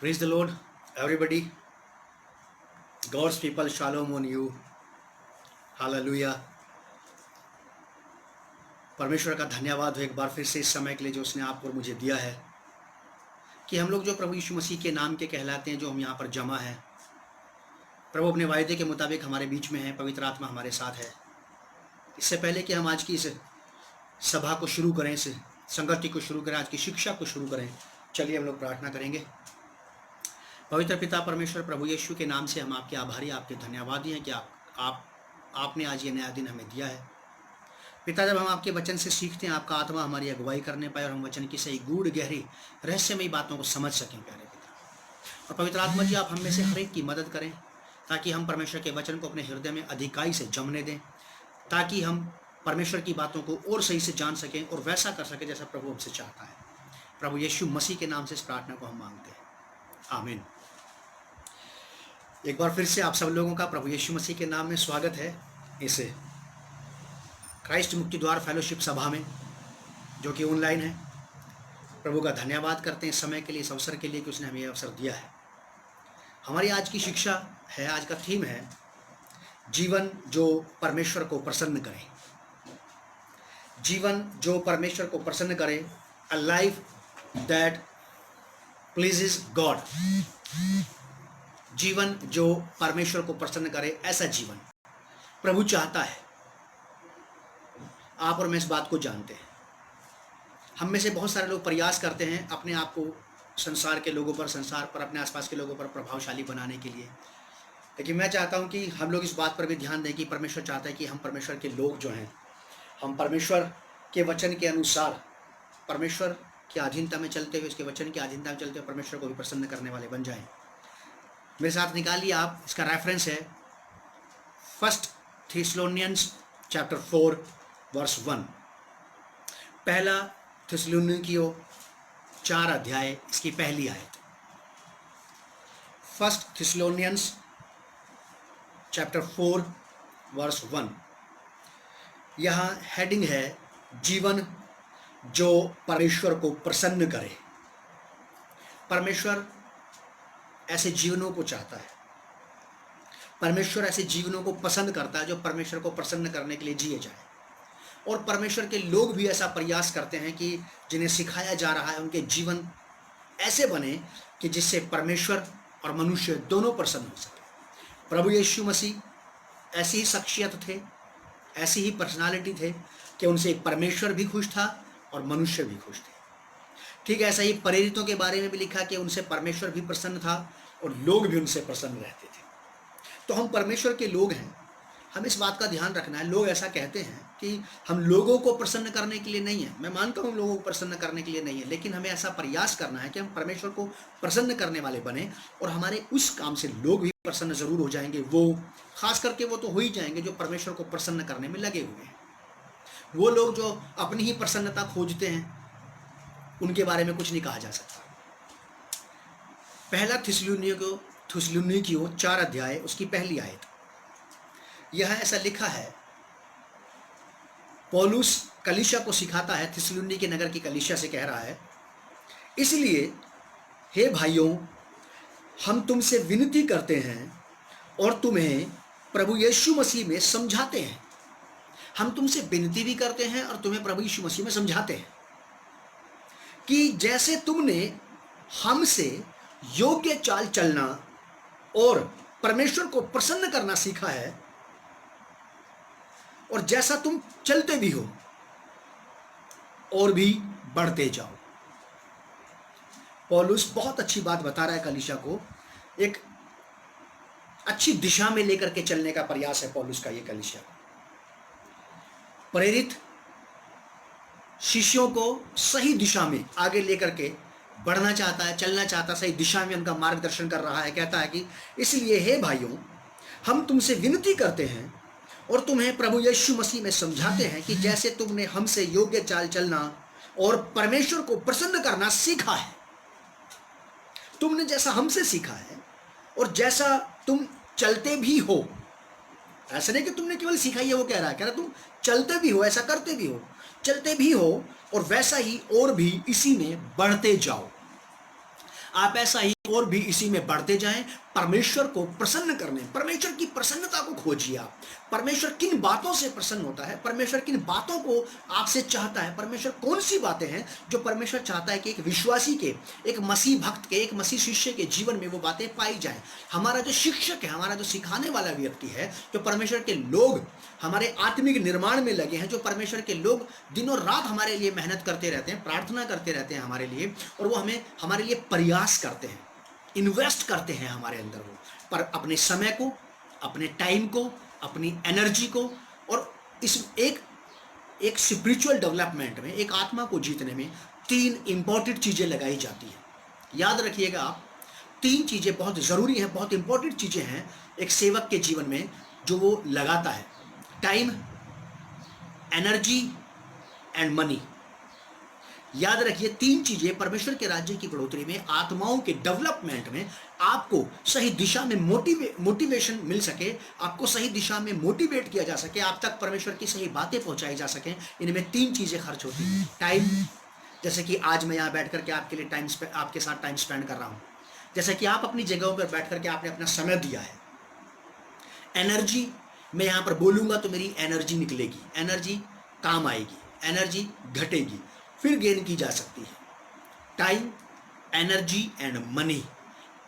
Praise the Lord, everybody. God's people, shalom on you. Hallelujah. परमेश्वर का धन्यवाद हो एक बार फिर से इस समय के लिए जो उसने आपको और मुझे दिया है कि हम लोग जो प्रभु यीशु मसीह के नाम के कहलाते हैं, जो हम यहाँ पर जमा हैं, प्रभु अपने वायदे के मुताबिक हमारे बीच में है, पवित्र आत्मा हमारे साथ है। इससे पहले कि हम आज की इस सभा को शुरू करें, इस संगति को शुरू करें, आज की शिक्षा को शुरू करें, चलिए हम लोग प्रार्थना करेंगे। पवित्र पिता परमेश्वर, प्रभु यीशु के नाम से हम आपके आभारी, आपके धन्यवादी हैं कि आपने आज ये नया दिन हमें दिया है। पिता, जब हम आपके वचन से सीखते हैं, आपका आत्मा हमारी अगुवाई करने पाए और हम वचन की सही गूढ़ गहरी रहस्यमयी बातों को समझ सकें प्यारे पिता। और पवित्र आत्मा जी, आप हम में से हर एक की मदद करें ताकि हम परमेश्वर के वचन को अपने हृदय में अधिकाई से जमने दें, ताकि हम परमेश्वर की बातों को और सही से जान सकें और वैसा कर सकें जैसा प्रभु हमसे चाहता है। प्रभु यीशु मसीह के नाम से इस प्रार्थना को हम मांगते हैं, आमीन। एक बार फिर से आप सब लोगों का प्रभु यीशु मसीह के नाम में स्वागत है इस क्राइस्ट मुक्ति द्वार फेलोशिप सभा में, जो कि ऑनलाइन है। प्रभु का धन्यवाद करते हैं इस समय के लिए, इस अवसर के लिए कि उसने हमें ये अवसर दिया है। हमारी आज की शिक्षा है, आज का थीम है जीवन जो परमेश्वर को प्रसन्न करे। जीवन जो परमेश्वर को प्रसन्न करे, a life that pleases God. जीवन जो परमेश्वर को प्रसन्न करे, ऐसा जीवन प्रभु चाहता है। आप और मैं इस बात को जानते हैं। हम में से बहुत सारे लोग प्रयास करते हैं अपने आप को संसार के लोगों पर, संसार पर, अपने आसपास के लोगों पर प्रभावशाली बनाने के लिए। लेकिन मैं चाहता हूं कि हम लोग इस बात पर भी ध्यान दें कि परमेश्वर चाहता है कि हम परमेश्वर के लोग जो हैं, हम परमेश्वर के वचन के अनुसार, परमेश्वर की अधीनता में चलते हुए, उसके वचन की अधीनता में चलते हुए परमेश्वर को भी प्रसन्न करने वाले बन जाएं। मेरे साथ निकालिए आप, इसका रेफरेंस है 1 थिस्सलुनीयंस चैप्टर 4 वर्स 1। पहला थिस्सलुनीकियों 4 अध्याय, इसकी पहली आयत। 1 थिस्सलुनीयंस चैप्टर 4 वर्स 1। यहाँ हेडिंग है जीवन जो परमेश्वर को प्रसन्न करे। परमेश्वर ऐसे जीवनों को चाहता है, परमेश्वर ऐसे जीवनों को पसंद करता है जो परमेश्वर को प्रसन्न करने के लिए जिए जाए। और परमेश्वर के लोग भी ऐसा प्रयास करते हैं कि जिन्हें सिखाया जा रहा है उनके जीवन ऐसे बने कि जिससे परमेश्वर और मनुष्य दोनों प्रसन्न हो सके। प्रभु यीशु मसीह ऐसी ही शख्सियत थे, ऐसी ही पर्सनालिटी थे कि उनसे परमेश्वर भी खुश था और मनुष्य भी खुश थे। ठीक ऐसा ही प्रेरितों के बारे में भी लिखा कि उनसे परमेश्वर भी प्रसन्न था और लोग भी उनसे प्रसन्न रहते थे। तो हम परमेश्वर के लोग हैं, हमें इस बात का ध्यान रखना है। लोग ऐसा कहते हैं कि हम लोगों को प्रसन्न करने के लिए नहीं है। मैं मानता हूँ लोगों को प्रसन्न करने के लिए नहीं है, लेकिन हमें ऐसा प्रयास करना है कि हम परमेश्वर को प्रसन्न करने वाले बने और हमारे उस काम से लोग भी प्रसन्न जरूर हो जाएंगे। वो खास करके वो तो हो ही जाएंगे जो परमेश्वर को प्रसन्न करने में लगे हुए हैं। वो लोग जो अपनी ही प्रसन्नता खोजते हैं, उनके बारे में कुछ नहीं कहा जा सकता। पहला थिस्सलुनीकियों 4 अध्याय, उसकी पहली आयत। यह ऐसा लिखा है, पौलुस कलीसिया को सिखाता है, थिस्सलुनीके नगर की कलीसिया से कह रहा है, इसलिए हे भाइयों, हम तुमसे विनती करते हैं और तुम्हें प्रभु यीशु मसीह में समझाते हैं। हम तुमसे विनती भी करते हैं और तुम्हें प्रभु यीशु मसीह में समझाते हैं कि जैसे तुमने हमसे योग्य चाल चलना और परमेश्वर को प्रसन्न करना सीखा है, और जैसा तुम चलते भी हो और भी बढ़ते जाओ। पौलुस बहुत अच्छी बात बता रहा है कलीसिया को, एक अच्छी दिशा में लेकर के चलने का प्रयास है पौलुस का। ये कलीसिया प्रेरित शिष्यों को सही दिशा में आगे लेकर के बढ़ना चाहता है, चलना चाहता है, सही दिशा में उनका मार्गदर्शन कर रहा है। कहता है कि इसलिए हे भाइयों, हम तुमसे विनती करते हैं और तुम्हें प्रभु यीशु मसीह में समझाते हैं कि जैसे तुमने हमसे योग्य चाल चलना और परमेश्वर को प्रसन्न करना सीखा है, तुमने जैसा हमसे सीखा है और जैसा तुम चलते भी हो। ऐसा नहीं कि तुमने केवल सीखा ही है, वो कह रहा है तुम चलते भी हो, ऐसा करते भी हो, चलते भी हो और वैसा ही और भी इसी में बढ़ते जाओ। आप ऐसा ही और भी इसी में बढ़ते जाएं, परमेश्वर को प्रसन्न करने, परमेश्वर की प्रसन्नता को खोजिए आप। परमेश्वर किन बातों से प्रसन्न होता है, परमेश्वर किन बातों को आपसे चाहता है, परमेश्वर कौन सी बातें हैं जो परमेश्वर चाहता है कि एक विश्वासी के, एक मसीह भक्त के, एक मसीह शिष्य के जीवन में वो बातें पाई जाएं। हमारा जो शिक्षक है, हमारा जो सिखाने वाला व्यक्ति है, जो परमेश्वर के लोग हमारे आत्मिक निर्माण में लगे हैं, जो परमेश्वर के लोग दिनों रात हमारे लिए मेहनत करते रहते हैं, प्रार्थना करते रहते हैं हमारे लिए, और वो हमारे लिए प्रयास करते हैं, इन्वेस्ट करते हैं हमारे अंदर, वो पर अपने समय को, अपने टाइम को, अपनी एनर्जी को, और इस एक स्पिरिचुअल डेवलपमेंट में, एक आत्मा को जीतने में 3 इंपॉर्टेंट चीज़ें लगाई जाती हैं। याद रखिएगा आप, 3 चीज़ें बहुत ज़रूरी हैं, बहुत इंपॉर्टेंट चीज़ें हैं एक सेवक के जीवन में जो वो लगाता है। Time, energy and money. याद रखिए 3 चीजें परमेश्वर के राज्य की बढ़ोतरी में, आत्माओं के डेवलपमेंट में आपको सही दिशा में मोटिवेशन मिल सके, आपको सही दिशा में मोटिवेट किया जा सके, आप तक परमेश्वर की सही बातें पहुंचाई जा सकें। इनमें 3 चीजें खर्च होती हैं। टाइम, जैसे कि आज मैं यहाँ बैठ करके आपके लिए आपके साथ टाइम स्पेंड कर रहा हूँ, जैसे कि आप अपनी जगहों पर बैठ करके आपने अपना समय दिया है। एनर्जी, मैं यहाँ पर बोलूँगा तो मेरी एनर्जी निकलेगी, एनर्जी काम आएगी, एनर्जी घटेगी, फिर गेन की जा सकती है। टाइम, एनर्जी एंड मनी,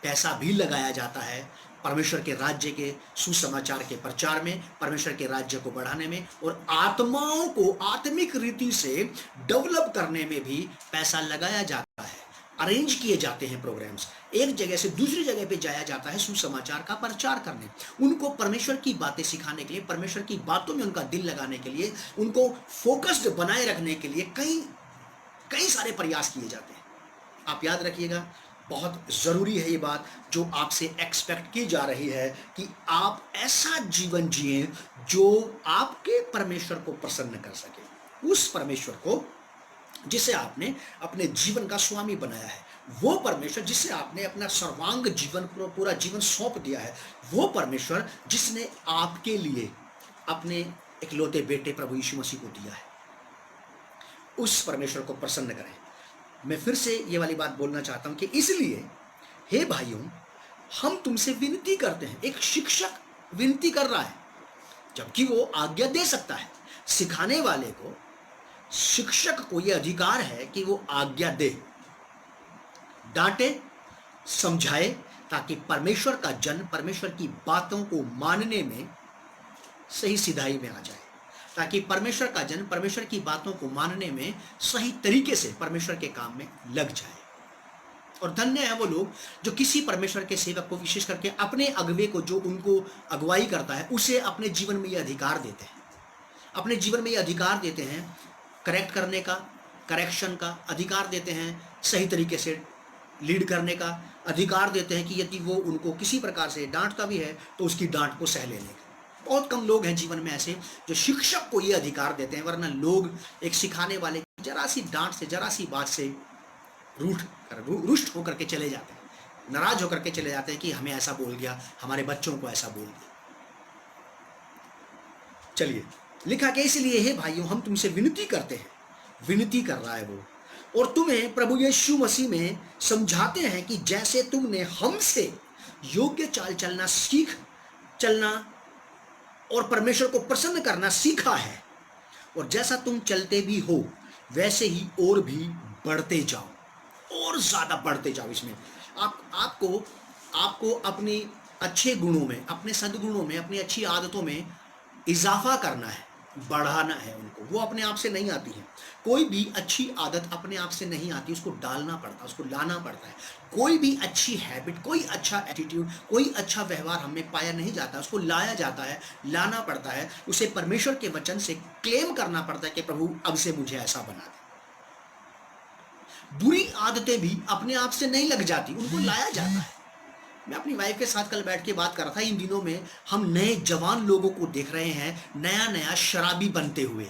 पैसा भी लगाया जाता है परमेश्वर के राज्य के सुसमाचार के प्रचार में, परमेश्वर के राज्य को बढ़ाने में, और आत्माओं को आत्मिक रीति से डेवलप करने में भी पैसा लगाया जाता है। अरेंज किए जाते हैं प्रोग्राम्स, एक जगह से दूसरी जगह पे जाया जाता है सुसमाचार का प्रचार करने, उनको परमेश्वर की बातें सिखाने के लिए, परमेश्वर की बातों में उनका दिल लगाने के लिए, उनको फोकस्ड बनाए रखने के लिए कई सारे प्रयास किए जाते हैं। आप याद रखिएगा, बहुत ज़रूरी है ये बात जो आपसे एक्सपेक्ट की जा रही है कि आप ऐसा जीवन जिए जो आपके परमेश्वर को प्रसन्न कर सके। उस परमेश्वर को जिसे आपने अपने जीवन का स्वामी बनाया है, वो परमेश्वर जिसे आपने अपना सर्वांग जीवन, पूरा जीवन सौंप दिया है, वो परमेश्वर जिसने आपके लिए अपने इकलौते बेटे प्रभु यीशु मसीह को दिया है, उस परमेश्वर को प्रसन्न करें। मैं फिर से ये वाली बात बोलना चाहता हूं कि इसलिए हे भाइयों, हम तुमसे विनती करते हैं। एक शिक्षक विनती कर रहा है, जबकि वो आज्ञा दे सकता है। सिखाने वाले को, शिक्षक को यह अधिकार है कि वो आज्ञा दे, डांटे, समझाए, ताकि परमेश्वर का जन परमेश्वर की बातों को मानने में सही सिधाई में आ जाए, ताकि परमेश्वर का जन परमेश्वर की बातों को मानने में सही तरीके से परमेश्वर के काम में लग जाए। और धन्य है वो लोग जो किसी परमेश्वर के सेवक को, विशेष करके अपने अगुवे को, जो उनको अगुवाई करता है, उसे अपने जीवन में ये अधिकार देते हैं, अपने जीवन में ये अधिकार देते हैं करेक्ट करने का, करेक्शन का अधिकार देते हैं, सही तरीके से लीड करने का अधिकार देते हैं कि यदि वो उनको किसी प्रकार से डांटता भी है तो उसकी डांट को सह लेने का। बहुत कम लोग हैं जीवन में ऐसे जो शिक्षक को ये अधिकार देते हैं, वरना लोग एक सिखाने वाले की जरा सी डांट से, जरा सी बात से रुष्ट होकर के चले जाते हैं, नाराज होकर के चले जाते हैं कि हमें ऐसा बोल गया, हमारे बच्चों को ऐसा बोल दिया। चलिए, लिखा कि इसलिए हे भाइयों, हम तुमसे विनती करते हैं, विनती कर रहा है वो, और तुम्हें प्रभु यीशु मसीह में समझाते हैं कि जैसे तुमने हमसे योग्य चाल चलना और परमेश्वर को प्रसन्न करना सीखा है, और जैसा तुम चलते भी हो वैसे ही और भी बढ़ते जाओ, और ज़्यादा बढ़ते जाओ। इसमें आपको अपने अच्छे गुणों में, अपने सद्गुणों में, अपनी अच्छी आदतों में इजाफा करना है, बढ़ाना है उनको। वो अपने आप से नहीं आती है, कोई भी अच्छी आदत अपने आप से नहीं आती, उसको डालना पड़ता है, उसको लाना पड़ता है। कोई भी अच्छी हैबिट, कोई अच्छा एटीट्यूड, कोई अच्छा व्यवहार हमें पाया नहीं जाता, उसको लाया जाता है, लाना पड़ता है, उसे परमेश्वर के वचन से क्लेम करना पड़ता है कि प्रभु अब से मुझे ऐसा बना दे। बुरी आदतें भी अपने आप से नहीं लग जाती, उनको लाया जाता है। मैं अपनी वाइफ के साथ कल बैठ के बात कर रहा था, इन दिनों में हम नए जवान लोगों को देख रहे हैं, नया नया शराबी बनते हुए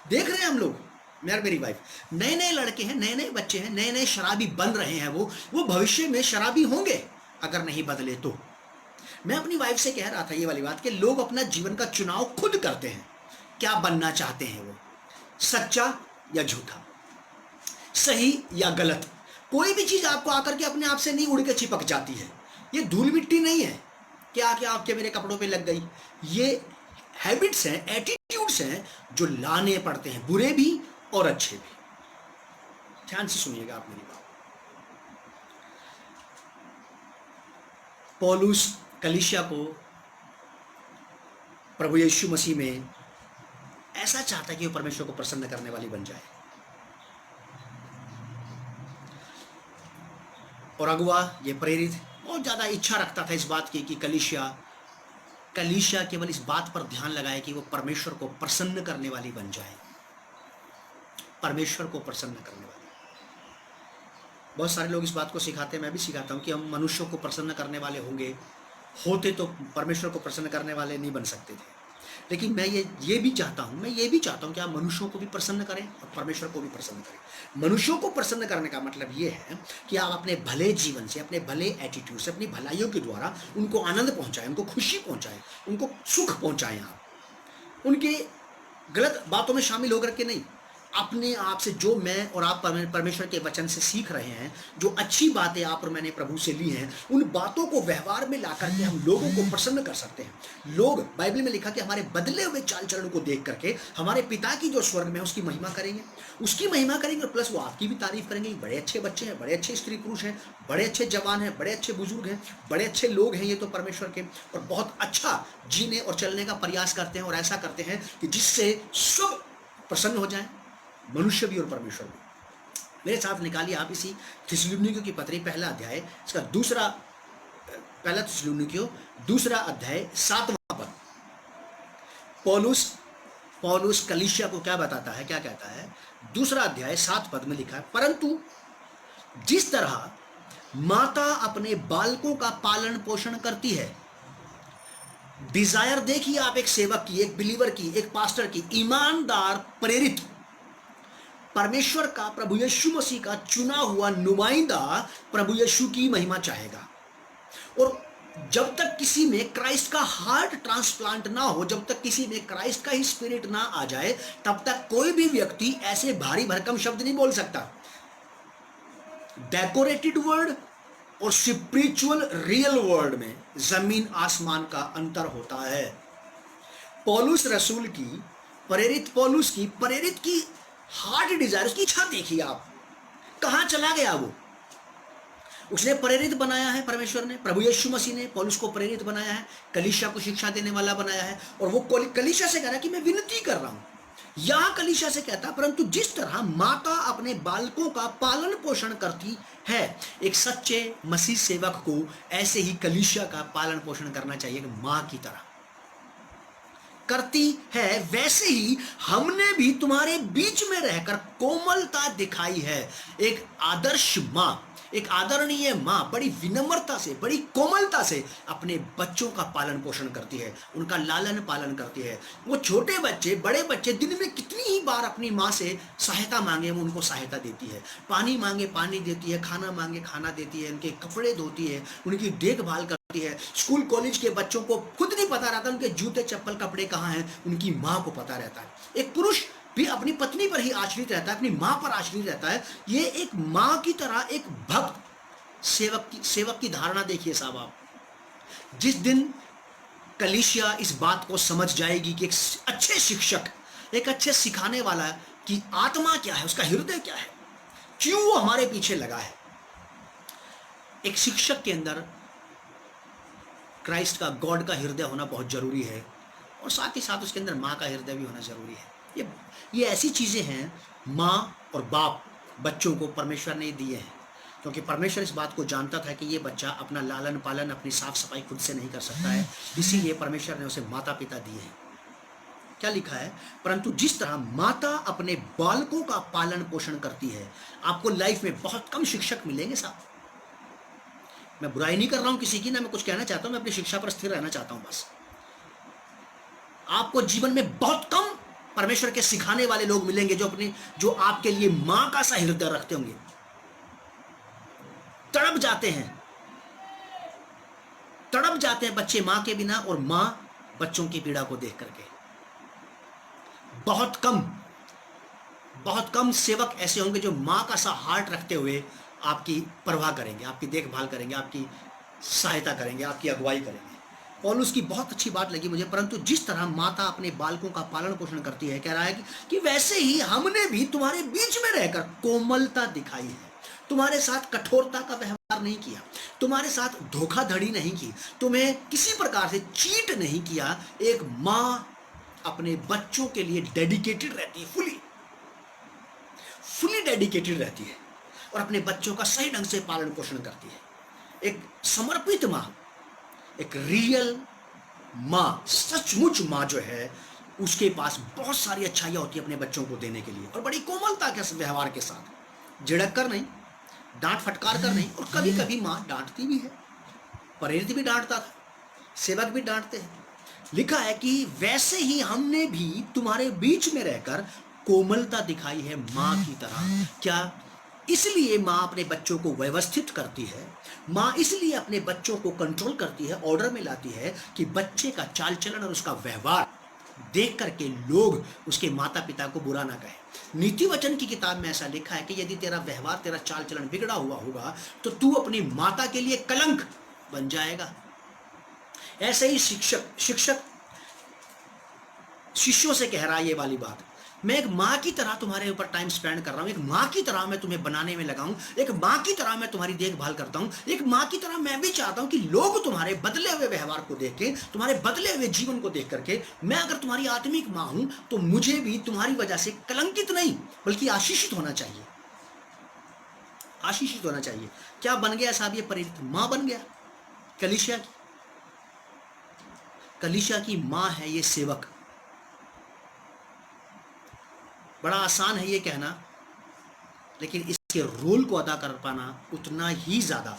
देख रहे हैं हम लोग। मेरी वाइफ, नए नए लड़के हैं, नए नए बच्चे हैं, नए नए शराबी बन रहे हैं। वो भविष्य में शराबी होंगे अगर नहीं बदले तो। मैं अपनी वाइफ से कह रहा था ये वाली बात कि लोग अपना जीवन का चुनाव खुद करते हैं, क्या बनना चाहते हैं वो, सच्चा या झूठा, सही या गलत। कोई भी चीज आपको आकर के अपने आप से नहीं उड़ के चिपक जाती है। ये धूल मिट्टी नहीं है कि आके आपके मेरे कपड़ों पे लग गई। ये हैबिट्स हैं, एटीट्यूड्स हैं जो लाने पड़ते हैं, बुरे भी और अच्छे भी। ध्यान से सुनिएगा आप मेरी बात। पौलुस कलीसिया को प्रभु यीशु मसीह में ऐसा चाहता है कि वो परमेश्वर को प्रसन्न करने वाली बन जाए। और अगुआ ये प्रेरित बहुत ज़्यादा इच्छा रखता था इस बात की कि कलीसिया केवल इस बात पर ध्यान लगाए कि वो परमेश्वर को प्रसन्न करने वाली बन जाए, परमेश्वर को प्रसन्न करने वाली। बहुत सारे लोग इस बात को सिखाते हैं, मैं भी सिखाता हूँ कि हम मनुष्यों को प्रसन्न करने वाले होते तो परमेश्वर को प्रसन्न करने वाले नहीं बन सकते थे। लेकिन मैं ये भी चाहता हूँ कि आप मनुष्यों को भी प्रसन्न करें और परमेश्वर को भी प्रसन्न करें। मनुष्यों को प्रसन्न करने का मतलब ये है कि आप अपने भले जीवन से, अपने भले एटीट्यूड से, अपनी भलाइयों के द्वारा उनको आनंद पहुंचाएं, उनको खुशी पहुंचाएं, उनको सुख पहुंचाएं। आप उनके गलत बातों में शामिल होकर के नहीं, अपने आप से जो मैं और आप परमेश्वर के वचन से सीख रहे हैं, जो अच्छी बातें आप और मैंने प्रभु से ली हैं, उन बातों को व्यवहार में ला करके हम लोगों को प्रसन्न कर सकते हैं। लोग, बाइबल में लिखा कि हमारे बदले हुए चाल चलन को देख करके हमारे पिता की जो स्वर्ग में है उसकी महिमा करेंगे, और प्लस वो आपकी भी तारीफ करेंगे। बड़े अच्छे बच्चे हैं, बड़े अच्छे स्त्री पुरुष हैं, बड़े अच्छे जवान हैं, बड़े अच्छे बुजुर्ग हैं, बड़े अच्छे लोग हैं ये तो परमेश्वर के, और बहुत अच्छा जीने और चलने का प्रयास करते हैं और ऐसा करते हैं कि जिससे सब प्रसन्न हो जाए, मनुष्य भी और परमेश्वर भी। मेरे साथ निकालिए आप इसी थिस्सलुनीकियों की पत्री पहला अध्याय, इसका पहला थिस्सलुनीकियों दूसरा अध्याय 7वां पद। पौलुस कलीसिया को क्या बताता है, क्या कहता है? दूसरा अध्याय 7 पद में लिखा है, परंतु जिस तरह माता अपने बालकों का पालन पोषण करती है। डिजायर देखिए आप एक सेवक की, एक बिलीवर की, एक पास्टर की, ईमानदार प्रेरित परमेश्वर का, प्रभु यीशु मसीह का चुना हुआ नुमाइंदा प्रभु यीशु की महिमा चाहेगा। और जब तक किसी में क्राइस्ट का हार्ट ट्रांसप्लांट ना हो, जब तक किसी में क्राइस्ट का ही स्पिरिट ना आ जाए, तब तक कोई भी व्यक्ति ऐसे भारी भरकम शब्द नहीं बोल सकता। डेकोरेटेड वर्ड और स्पिरिचुअल रियल वर्ड में जमीन आसमान का अंतर होता है। पौलुस रसूल की, प्रेरित की हार्ट डिजायर, उसकी इच्छा देखिए आप, कहां चला गया वो। उसने प्रेरित बनाया है परमेश्वर ने, प्रभु यीशु मसीह ने पौलुस को प्रेरित बनाया है, कलीसिया को शिक्षा देने वाला बनाया है। और वो कलीसिया से कह रहा है कि मैं विनती कर रहा हूं। यहां कलीसिया से कहता, परंतु जिस तरह माता अपने बालकों का पालन पोषण करती है, एक सच्चे मसीह सेवक को ऐसे ही कलीसिया का पालन पोषण करना चाहिए, मां की तरह करती है, वैसे ही हमने भी तुम्हारे बीच में रहकर कोमलता दिखाई है। एक आदर्श मां, एक आदरणीय मां बड़ी विनम्रता से, बड़ी कोमलता से अपने बच्चों का पालन पोषण करती है, उनका लालन पालन करती है। वो छोटे बच्चे, बड़े बच्चे दिन में कितनी ही बार अपनी मां से सहायता मांगे, वो उनको सहायता देती है, पानी मांगे पानी देती है, खाना मांगे खाना देती है, उनके कपड़े धोती है, उनकी देखभाल करती है। स्कूल कॉलेज के बच्चों को खुद नहीं पता रहता उनके जूते चप्पल कपड़े कहाँ हैं, उनकी माँ को पता रहता है। एक पुरुष भी अपनी पत्नी पर ही आश्रित रहता है, अपनी माँ पर आश्रित रहता है। ये एक माँ की तरह एक भक्त सेवक की धारणा देखिए साहब आप। जिस दिन कलीसिया इस बात को समझ जाएगी कि एक अच्छे शिक्षक, एक अच्छे सिखाने वाला की आत्मा क्या है, उसका हृदय क्या है, क्यों वो हमारे पीछे लगा है। एक शिक्षक के अंदर क्राइस्ट का, गॉड का हृदय होना बहुत जरूरी है, और साथ ही साथ उसके अंदर माँ का हृदय भी होना जरूरी है। ये ऐसी चीजें हैं, माँ और बाप बच्चों को परमेश्वर ने दिए हैं, क्योंकि परमेश्वर इस बात को जानता था कि ये बच्चा अपना लालन पालन, अपनी साफ सफाई खुद से नहीं कर सकता है, इसीलिए परमेश्वर ने उसे माता पिता दिए हैं। क्या लिखा है? परंतु जिस तरह माता अपने बालकों का पालन पोषण करती है। आपको लाइफ में बहुत कम शिक्षक मिलेंगे साहब, मैं बुराई नहीं कर रहा हूं किसी की, ना मैं कुछ कहना चाहता हूं, मैं अपनी शिक्षा पर स्थिर रहना चाहता हूं बस। आपको जीवन में बहुत कम परमेश्वर के सिखाने वाले लोग मिलेंगे जो आपके लिए मां का सा हृदय रखते होंगे। तड़प जाते हैं बच्चे मां के बिना, और मां बच्चों की पीड़ा को देख करके। बहुत कम सेवक ऐसे होंगे जो मां का सा हार्ट रखते हुए आपकी परवाह करेंगे, आपकी देखभाल करेंगे, आपकी सहायता करेंगे, आपकी अगुवाई करेंगे। पौलुस की बहुत अच्छी बात लगी मुझे, परंतु जिस तरह माता अपने बालकों का पालन पोषण करती है, कह रहा है कि वैसे ही हमने भी तुम्हारे बीच में रहकर कोमलता दिखाई है, तुम्हारे साथ कठोरता का व्यवहार नहीं किया, तुम्हारे साथ धोखाधड़ी नहीं की, तुम्हें किसी प्रकार से चीट नहीं किया। एक माँ अपने बच्चों के लिए डेडिकेटेड रहती है, फुली डेडिकेटेड रहती है और अपने बच्चों का सही ढंग से पालन पोषण करती है। एक समर्पित माँ, एक रियल माँ, सचमुच माँ जो है, उसके पास बहुत सारी अच्छाइयाँ होती है अपने बच्चों को देने के लिए, और बड़ी कोमलता के व्यवहार के साथ, झिड़क कर नहीं, डांट फटकार कर नहीं। और कभी कभी माँ डांटती भी है, प्रेरित भी डांटता था, सेवक भी डांटते हैं। लिखा है कि वैसे ही हमने भी तुम्हारे बीच में रहकर कोमलता दिखाई है माँ की तरह। क्या? इसलिए माँ अपने बच्चों को व्यवस्थित करती है, माँ इसलिए अपने बच्चों को कंट्रोल करती है, ऑर्डर में लाती है कि बच्चे का चाल चलन और उसका व्यवहार देख करके लोग उसके माता पिता को बुरा ना कहें। नीति वचन की किताब में ऐसा लिखा है कि यदि तेरा व्यवहार, तेरा चाल चलन बिगड़ा हुआ होगा तो तू अपनी माता के लिए कलंक बन जाएगा। ऐसे ही शिक्षक शिष्यों से कह रहा है ये वाली बात, मैं एक माँ की तरह तुम्हारे ऊपर टाइम स्पेंड कर रहा हूँ, एक माँ की तरह मैं तुम्हें बनाने में लगा हूँ, एक माँ की तरह मैं तुम्हारी देखभाल करता हूँ, एक माँ की तरह मैं भी चाहता हूँ कि लोग तुम्हारे बदले हुए व्यवहार को देख के, तुम्हारे बदले हुए जीवन को देख करके, मैं अगर तुम्हारी आत्मिक माँ हूँ तो मुझे भी तुम्हारी वजह से कलंकित नहीं बल्कि आशीषित होना चाहिए, आशीषित होना चाहिए। क्या बन गया साहब? ये प्रेरित माँ बन गया। कलीसिया की माँ है ये सेवक। बड़ा आसान है ये कहना, लेकिन इसके रोल को अदा कर पाना उतना ही ज्यादा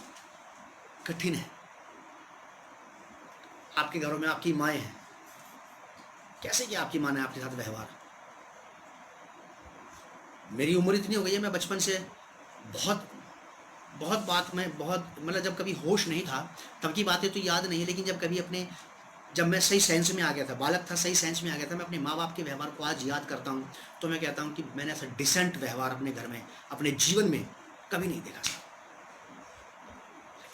कठिन है। आपके घरों में आपकी माएँ हैं, कैसे कि आपकी माँ ने आपके साथ व्यवहार। मेरी उम्र इतनी हो गई है, मैं बचपन से बहुत बहुत बात में बहुत मतलब जब कभी होश नहीं था तब की बातें तो याद नहीं, लेकिन जब मैं सही सेंस में आ गया था, बालक था, सही सेंस में आ गया था, मैं अपने माँ बाप के व्यवहार को आज याद करता हूँ तो मैं कहता हूँ कि मैंने ऐसा डिसेंट व्यवहार अपने घर में, अपने जीवन में कभी नहीं देखा।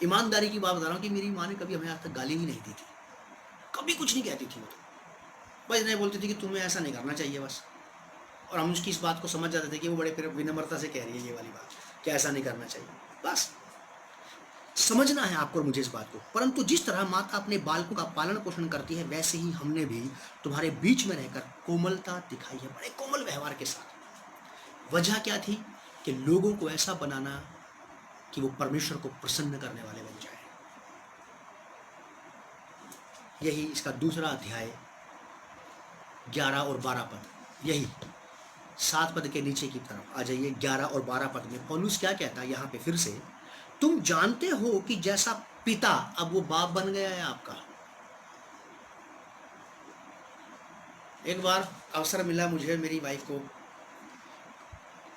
ईमानदारी की बात बता रहा हूँ कि मेरी माँ ने कभी हमें आज तक गाली भी नहीं दी थी, कभी कुछ नहीं कहती थी। वो तो बस नहीं बोलती थी कि तुम्हें ऐसा नहीं करना चाहिए बस, और हम उसकी इस बात को समझ जाते थे कि वो बड़े फिर विनम्रता से कह रही है ये वाली बात कि ऐसा नहीं करना चाहिए। बस समझना है आपको और मुझे इस बात को। परंतु जिस तरह माता अपने बालकों का पालन पोषण करती है, वैसे ही हमने भी तुम्हारे बीच में रहकर कोमलता दिखाई है, बड़े कोमल व्यवहार के साथ। वजह क्या थी? कि लोगों को ऐसा बनाना कि वो परमेश्वर को प्रसन्न करने वाले बन जाए। यही इसका दूसरा अध्याय 11 और 12 पद, यही 7 पद के नीचे की तरफ आ जाइए। 11 और 12 पद में पौलुस क्या कहता है यहाँ पे फिर से, तुम जानते हो कि जैसा पिता, अब वो बाप बन गया है आपका। एक बार अवसर मिला मुझे मेरी वाइफ को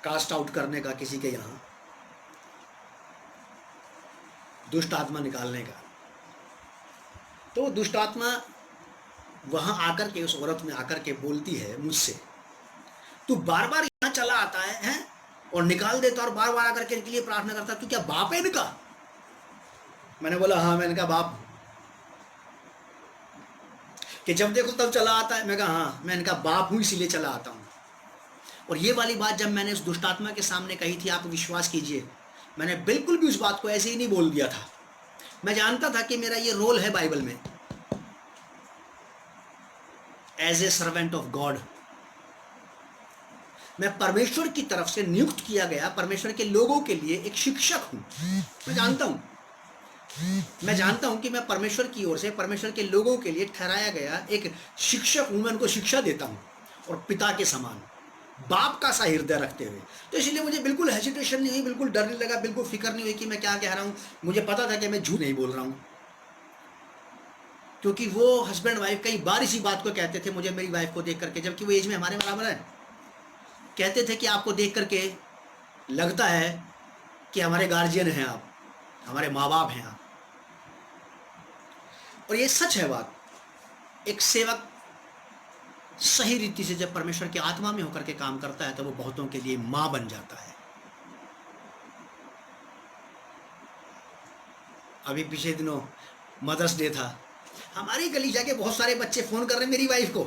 कास्ट आउट करने का, किसी के यहाँ दुष्ट आत्मा निकालने का। तो दुष्ट आत्मा वहां आकर के, उस औरत में आकर के बोलती है मुझसे, तू बार बार यहाँ चला आता है और निकाल देता और बार बार आकर के इनके लिए प्रार्थना करता, तू क्या बाप है इनका? मैंने बोला हाँ, मैं इनका बाप हूं। कि जब देखो तब चला आता है। मैं कहा हाँ, मैं इनका बाप हूं इसीलिए चला आता हूं। और ये वाली बात जब मैंने उस दुष्टात्मा के सामने कही थी, आप विश्वास कीजिए, मैंने बिल्कुल भी उस बात को ऐसे ही नहीं बोल दिया था। मैं जानता था कि मेरा ये रोल है बाइबल में, as a servant of God. मैं परमेश्वर की तरफ से नियुक्त किया गया, परमेश्वर के लोगों के लिए एक शिक्षक हूं। मैं जानता हूं कि मैं परमेश्वर की ओर से, परमेश्वर के लोगों के लिए ठहराया गया एक शिक्षक हूं। मैं उनको शिक्षा देता हूं, और पिता के समान, बाप का सा हृदय रखते हुए। तो इसलिए मुझे बिल्कुल हेजिटेशन नहीं हुई, बिल्कुल डर नहीं लगा, बिल्कुल फिक्र नहीं हुई कि मैं क्या कह रहा हूं। मुझे पता था कि मैं झूठ नहीं बोल रहा हूं, क्योंकि वो हस्बैंड वाइफ कई बार इसी बात को कहते थे मुझे, मेरी वाइफ को देख करके, जबकि वो एज में हमारे बराबर है। कहते थे कि आपको देख करके लगता है कि हमारे गार्जियन हैं आप, हमारे माँ बाप हैं आप। और ये सच है बात। एक सेवक सही रीति से जब परमेश्वर की आत्मा में होकर के काम करता है तो वो बहुतों के लिए माँ बन जाता है। अभी पिछले दिनों मदर्स डे था, हमारी कलीसिया के बहुत सारे बच्चे फ़ोन कर रहे हैं मेरी वाइफ को,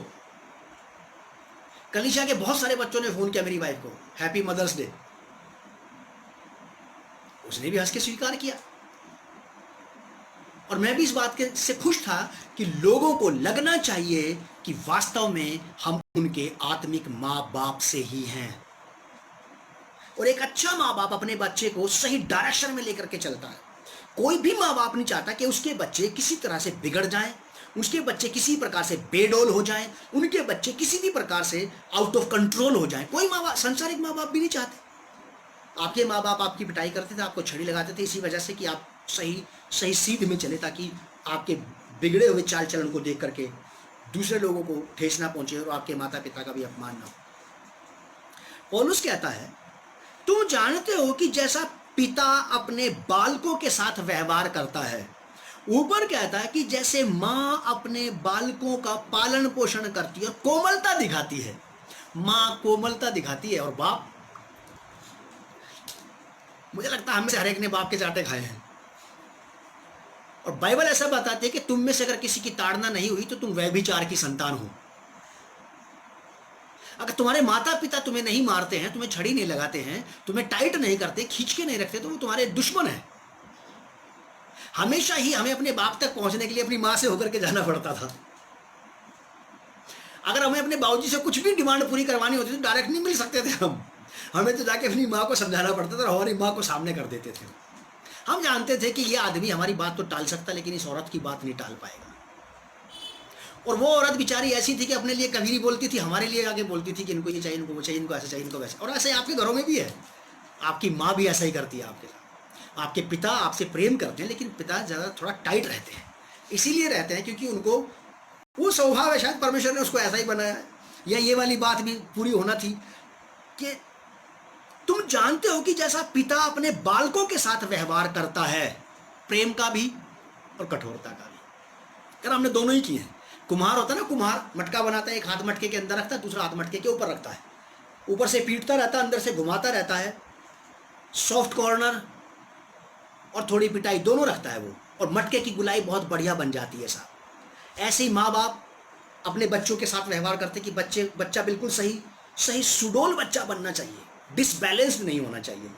कलीसिया के बहुत सारे बच्चों ने फ़ोन किया मेरी वाइफ को, हैप्पी मदर्स डे। उसने भी हंस के स्वीकार किया, और मैं भी इस बात के से खुश था कि लोगों को लगना चाहिए कि वास्तव में हम उनके आत्मिक माँ बाप से ही हैं। और एक अच्छा माँ बाप अपने बच्चे को सही डायरेक्शन में लेकर के चलता है। कोई भी माँ बाप नहीं चाहता कि उसके बच्चे किसी तरह से बिगड़ जाएं, उसके बच्चे किसी प्रकार से बेडौल हो जाएं, उनके बच्चे किसी भी प्रकार से आउट ऑफ कंट्रोल हो जाएं। कोई माँ बाप, संसारिक माँ बाप भी नहीं चाहते। आपके माँ बाप आपकी पिटाई करते थे, आपको छड़ी लगाते थे इसी वजह से कि आप सही सीध में चले, ताकि आपके बिगड़े हुए चाल चलन को देख करके दूसरे लोगों को ठेस ना पहुंचे और आपके माता पिता का भी अपमान ना हो। पौलुस कहता है, तुम जानते हो कि जैसा पिता अपने बालकों के साथ व्यवहार करता है, ऊपर कहता है कि जैसे माँ अपने बालकों का पालन पोषण करती है और कोमलता दिखाती है। माँ कोमलता दिखाती है और बाप, मुझे लगता है हम में से हर एक ने बाप के चाटे खाए हैं। और बाइबल ऐसा बताती है कि तुम में से अगर किसी की ताड़ना नहीं हुई तो तुम व्यभिचार की संतान हो। अगर तुम्हारे माता पिता तुम्हें नहीं मारते हैं, तुम्हें छड़ी नहीं लगाते हैं, तुम्हें टाइट नहीं करते, खींच के नहीं रखते, तो वो तुम्हारे दुश्मन है। हमेशा ही हमें अपने बाप तक पहुंचने के लिए अपनी माँ से होकर के जाना पड़ता था। अगर हमें अपने बाबूजी से कुछ भी डिमांड पूरी करवानी होती तो डायरेक्ट नहीं मिल सकते थे हमें तो जाके अपनी माँ को समझाना पड़ता था और हमारी माँ को सामने कर देते थे। हम जानते थे कि ये आदमी हमारी बात तो टाल सकता, लेकिन इस औरत की बात नहीं टाल पाएगा। और वो औरत बेचारी ऐसी थी कि अपने लिए कभी नहीं बोलती थी, हमारे लिए आगे बोलती थी कि इनको ये चाहिए, इनको वो चाहिए, इनको ऐसा चाहिए, इनको वैसा। और ऐसे आपके घरों में भी है, आपकी माँ भी ऐसा ही करती है आपके साथ। आपके पिता आपसे प्रेम करते हैं, लेकिन पिता ज़्यादा थोड़ा टाइट रहते हैं। इसीलिए रहते हैं क्योंकि उनको वो स्वभाव है, शायद परमेश्वर ने उसको ऐसा ही बनाया है। या ये वाली बात भी पूरी होना थी कि तुम जानते हो कि जैसा पिता अपने बालकों के साथ व्यवहार करता है, प्रेम का भी और कठोरता का भी। यार हमने दोनों ही किए हैं। कुम्हार होता है ना, कुम्हार मटका बनाता है, एक हाथ मटके के अंदर रखता है, दूसरा हाथ मटके के ऊपर रखता है, ऊपर से पीटता रहता है, अंदर से घुमाता रहता है, सॉफ्ट कॉर्नर और थोड़ी पिटाई दोनों रखता है वो, और मटके की गुलाई बहुत बढ़िया बन जाती है साहब। ऐसे ही माँ बाप अपने बच्चों के साथ व्यवहार करते कि बच्चा बिल्कुल सही सुडौल बच्चा बनना चाहिए, डिसबैलेंस्ड नहीं होना चाहिए।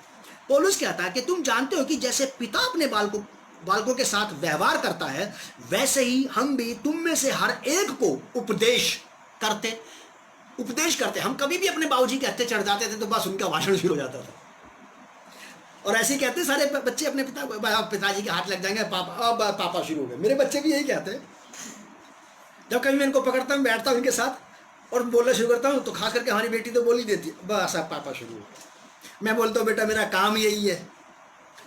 पौलुस कहता है कि तुम जानते हो कि जैसे पिता अपने बालकों के साथ व्यवहार करता है, वैसे ही हम भी तुम में से हर एक को उपदेश करते। हम कभी भी अपने बाबूजी के हत्थे चढ़ जाते थे तो बस उनका भाषण शुरू हो जाता था, और ऐसे ही कहते सारे बच्चे अपने पिताजी के हाथ लग जाएंगे, पापा शुरू हो गए। मेरे बच्चे भी यही कहते हैं। जब कभी मैं इनको पकड़ता हूँ, बैठता हूँ इनके साथ और बोलना शुरू करता हूँ, तो खास करके हमारी बेटी तो बोल ही देती है, बस अब पापा शुरू हो गए। मैं बोलता हूँ बेटा मेरा काम यही है,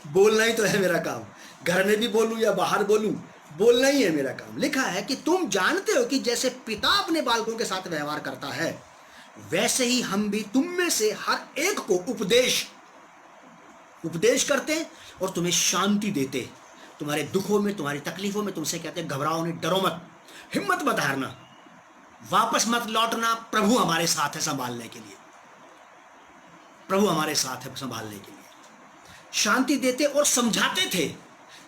बोलना ही तो है मेरा काम, घर में भी बोलूँ या बाहर बोलूँ, बोलना ही है मेरा काम। लिखा है कि तुम जानते हो कि जैसे पिता अपने बालकों के साथ व्यवहार करता है, वैसे ही हम भी तुम में से हर एक को उपदेश करते और तुम्हें शांति देते। तुम्हारे दुखों में, तुम्हारी तकलीफों में तुमसे कहते घबराओ नहीं, डरो मत, हिम्मत मत हारना, वापस मत लौटना, प्रभु हमारे साथ है संभालने के लिए, प्रभु हमारे साथ है संभालने के लिए। शांति देते और समझाते थे।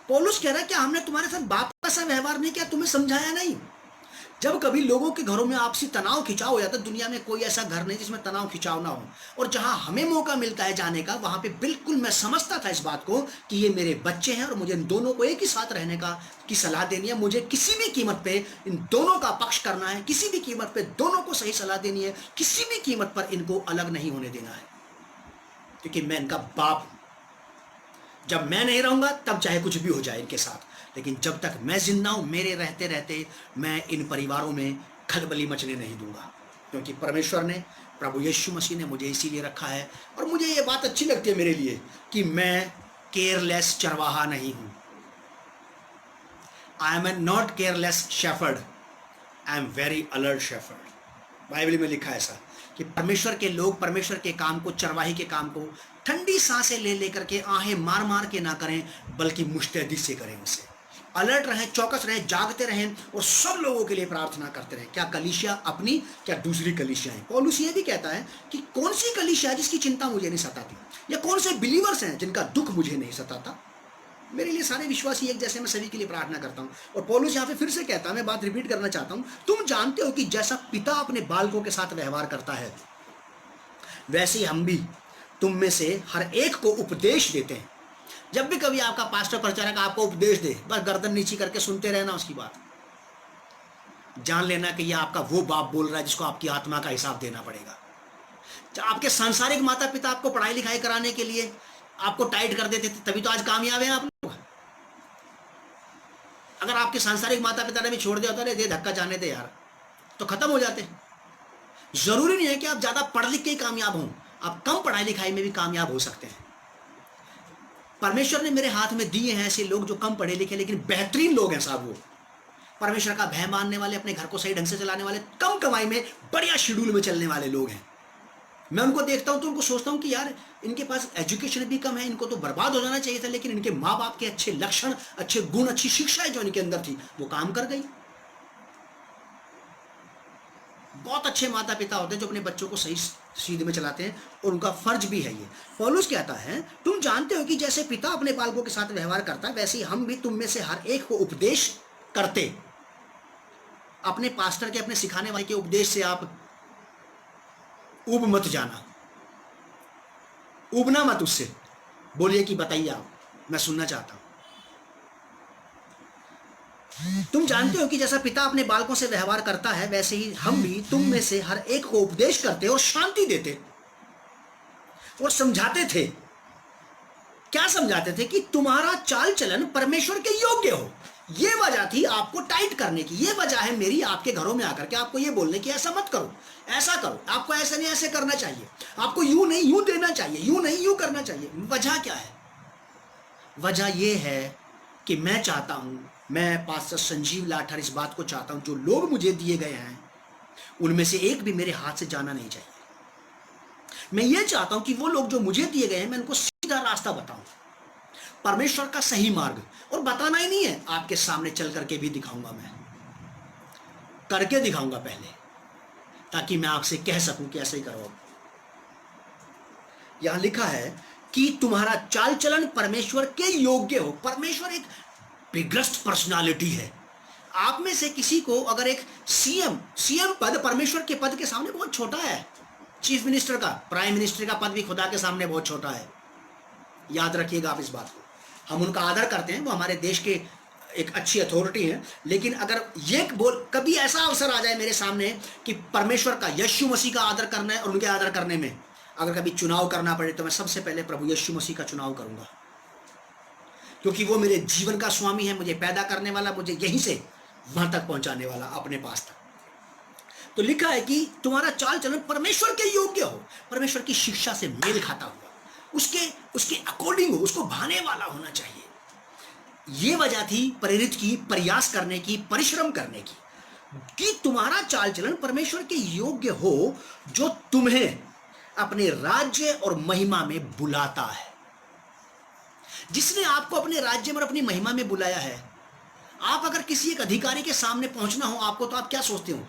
पौलुस कह रहा है कि हमने तुम्हारे साथ बाप का सा व्यवहार नहीं किया, तुम्हें समझाया नहीं। जब कभी लोगों के घरों में आपसी तनाव खिंचाव हो जाता है, दुनिया में कोई ऐसा घर नहीं जिसमें तनाव खिंचाव ना हो, और जहां हमें मौका मिलता है जाने का, वहां पे बिल्कुल मैं समझता था इस बात को कि ये मेरे बच्चे हैं और मुझे इन दोनों को एक ही साथ रहने की सलाह देनी है। मुझे किसी भी कीमत पे इन दोनों का पक्ष करना है, किसी भी कीमत पे दोनों को सही सलाह देनी है, किसी भी कीमत पर इनको अलग नहीं होने देना है, क्योंकि मैं इनका बाप हूं। जब मैं नहीं रहूंगा तब चाहे कुछ भी हो जाए इनके साथ, लेकिन जब तक मैं जिंदा हूं, मेरे रहते रहते मैं इन परिवारों में खलबली मचने नहीं दूंगा, क्योंकि परमेश्वर ने, प्रभु यीशु मसीह ने मुझे इसीलिए रखा है। और मुझे ये बात अच्छी लगती है मेरे लिए कि मैं केयरलेस चरवाहा नहीं हूं। I am not careless shepherd, I am very alert shepherd. Bible में लिखा है ऐसा कि परमेश्वर के लोग परमेश्वर के काम को, चरवाही के काम को ठंडी सांसें ले लेकर के, आहें मार मार के ना करें, बल्कि मुस्तैदी से करें। उसे अलर्ट रहें, चौकस रहें, जागते रहें और सब लोगों के लिए प्रार्थना करते रहें। क्या कलीसिया अपनी, क्या दूसरी कलीसिया है। पौलुस ये भी कहता है कि कौन सी कलीसिया है जिसकी चिंता मुझे नहीं सताती, या कौन से बिलीवर्स हैं जिनका दुख मुझे नहीं सताता। मेरे लिए सारे विश्वासी एक जैसे, मैं सभी के लिए प्रार्थना करता हूँ। और पौलुस यहाँ पे फिर से कहता है, मैं बात रिपीट करना चाहता हूँ, तुम जानते हो कि जैसा पिता अपने बालकों के साथ व्यवहार करता है, वैसे ही हम भी तुम में से हर एक को उपदेश देते हैं। जब भी कभी आपका पास्टर प्रचारक आपको उपदेश दे, बस गर्दन नीची करके सुनते रहना उसकी बात। जान लेना कि यह आपका वो बाप बोल रहा है जिसको आपकी आत्मा का हिसाब देना पड़ेगा। आपके सांसारिक माता पिता आपको पढ़ाई लिखाई कराने के लिए आपको टाइट कर देते थे, तभी तो आज कामयाब है आप लोग। अगर आपके सांसारिक माता पिता ने भी छोड़ दिया होता है, दे धक्का जाने दे यार, तो खत्म हो जाते। जरूरी नहीं है कि आप ज्यादा पढ़ लिख के ही कामयाब हों, आप कम पढ़ाई लिखाई में भी कामयाब हो सकते हैं। परमेश्वर ने मेरे हाथ में दिए हैं ऐसे लोग जो कम पढ़े लिखे लेकिन बेहतरीन लोग हैं साहब। वो परमेश्वर का भय मानने वाले, अपने घर को सही ढंग से चलाने वाले, कम कमाई में बढ़िया शेड्यूल में चलने वाले लोग हैं। मैं उनको देखता हूं तो उनको सोचता हूं कि यार इनके पास एजुकेशन भी कम है, इनको तो बर्बाद हो जाना चाहिए था, लेकिन इनके माँ बाप के अच्छे लक्षण, अच्छे गुण, अच्छी शिक्षा जो इनके अंदर थी वो काम कर गई। बहुत अच्छे माता पिता होते हैं जो अपने बच्चों को सही सीधे में चलाते हैं, और उनका फर्ज भी है ये। पौलुस कहता है, तुम जानते हो कि जैसे पिता अपने बालकों के साथ व्यवहार करता है, वैसे ही हम भी तुम में से हर एक को उपदेश करते। अपने पास्टर के, अपने सिखाने वाले के उपदेश से आप उब मत जाना, उबना मत उससे। बोलिए कि बताइए आप, मैं सुनना चाहता हूं। तुम जानते हो कि जैसा पिता अपने बालकों से व्यवहार करता है, वैसे ही हम भी तुम में से हर एक को उपदेश करते और शांति देते और समझाते थे। क्या समझाते थे? कि तुम्हारा चाल चलन परमेश्वर के योग्य हो। ये वजह थी आपको टाइट करने की, ये वजह है मेरी आपके घरों में आकर के आपको ये बोलने की, ऐसा मत करो, ऐसा करो, आपको ऐसा नहीं ऐसे करना चाहिए, आपको यूं नहीं यूं देना चाहिए, यूं नहीं यूं करना चाहिए। वजह क्या है? वजह ये है कि मैं चाहता हूं, मैं पास्टर संजीव लाठर इस बात को चाहता हूं, जो लोग मुझे दिए गए हैं उनमें से एक भी मेरे हाथ से जाना नहीं चाहिए। मैं ये चाहता हूं कि वो लोग जो मुझे दिए गए हैं, मैं उनको सीधा रास्ता बताऊं, परमेश्वर का सही मार्ग। और बताना ही नहीं है, आपके सामने चल करके भी दिखाऊंगा, मैं करके दिखाऊंगा पहले, ताकि मैं आपसे कह सकूं कि ऐसे ही करो। यहां लिखा है कि तुम्हारा चाल चलन परमेश्वर के योग्य हो। परमेश्वर एक बिगेस्ट पर्सनालिटी है। आप में से किसी को अगर एक सीएम पद परमेश्वर के पद के सामने बहुत छोटा है, चीफ मिनिस्टर का, प्राइम मिनिस्टर का पद भी खुदा के सामने बहुत छोटा है। याद रखिएगा आप इस बात को। हम उनका आदर करते हैं, वो हमारे देश के एक अच्छी अथॉरिटी है, लेकिन अगर ये कभी ऐसा अवसर आ जाए मेरे सामने कि परमेश्वर का, यीशु मसीह का आदर करना है, और उनके आदर करने में अगर कभी चुनाव करना पड़े, तो मैं सबसे पहले प्रभु यीशु मसीह का चुनाव करूंगा, क्योंकि वो मेरे जीवन का स्वामी है, मुझे पैदा करने वाला, मुझे यहीं से वहां तक पहुंचाने वाला, अपने पास तक। तो लिखा है कि तुम्हारा चाल चलन परमेश्वर के योग्य हो, परमेश्वर की शिक्षा से मेल खाता हुआ, उसके अकॉर्डिंग हो, उसको भाने वाला होना चाहिए। ये वजह थी प्रेरित की, प्रयास करने की, परिश्रम करने की, कि तुम्हारा चाल चलन परमेश्वर के योग्य हो, जो तुम्हें अपने राज्य और महिमा में बुलाता है। जिसने आपको अपने राज्य में और अपनी महिमा में बुलाया है। आप अगर किसी एक अधिकारी के सामने पहुंचना हो आपको, तो आप क्या सोचते हो?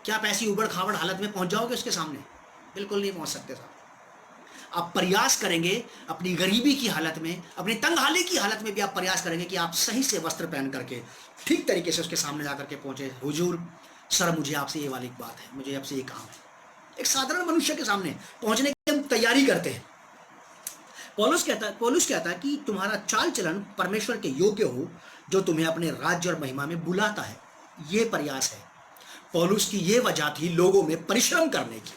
क्या आप ऐसी उबड़ खाबड़ हालत में पहुंच जाओगे उसके सामने? बिल्कुल नहीं पहुंच सकते साहब। आप प्रयास करेंगे, अपनी गरीबी की हालत में, अपनी तंगहाली की हालत में भी आप प्रयास करेंगे कि आप सही से वस्त्र पहन करके ठीक तरीके से उसके सामने जाकर के पहुंचे। हुजूर सर, मुझे आपसे ये वाली बात है, मुझे आपसे ये काम है। एक साधारण मनुष्य के सामने पहुंचने की हम तैयारी करते हैं। पौलुस कहता है कि तुम्हारा चाल चलन परमेश्वर के योग्य हो, जो तुम्हें अपने राज्य और महिमा में बुलाता है। ये प्रयास है। पौलुस की ये वजह थी लोगों में परिश्रम करने की।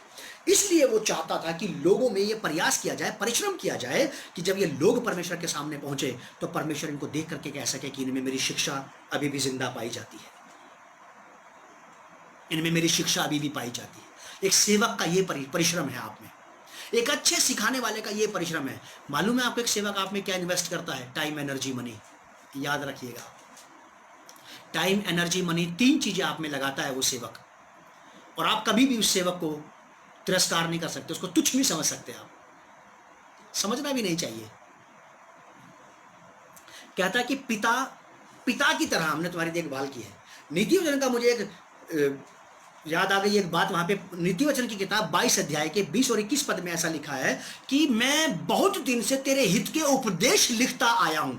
इसलिए वो चाहता था कि लोगों में ये प्रयास किया जाए, परिश्रम किया जाए, कि जब ये लोग परमेश्वर के सामने पहुंचे तो परमेश्वर इनको देख करके कह सके कि इनमें मेरी शिक्षा अभी भी जिंदा पाई जाती है, इनमें मेरी शिक्षा अभी भी पाई जाती है। एक सेवक का ये परिश्रम है आप में, एक अच्छे सिखाने वाले का ये परिश्रम है। मालूम है आपको एक सेवक आप में क्या इन्वेस्ट करता है? Time, energy, money. याद रखिएगा, टाइम, एनर्जी, मनी, 3 चीजें आप में लगाता है वो सेवक। और आप कभी भी उस सेवक को तिरस्कार नहीं कर सकते, उसको तुच्छ नहीं समझ सकते। आप समझना भी नहीं चाहिए। कहता है कि पिता की तरह हमने तुम्हारी देखभाल की है। नीति वचन का मुझे एक याद आ गई एक बात। वहां पे नीति वचन की किताब 22 अध्याय के 20 और 21 पद में ऐसा लिखा है कि मैं बहुत दिन से तेरे हित के उपदेश लिखता आया हूं।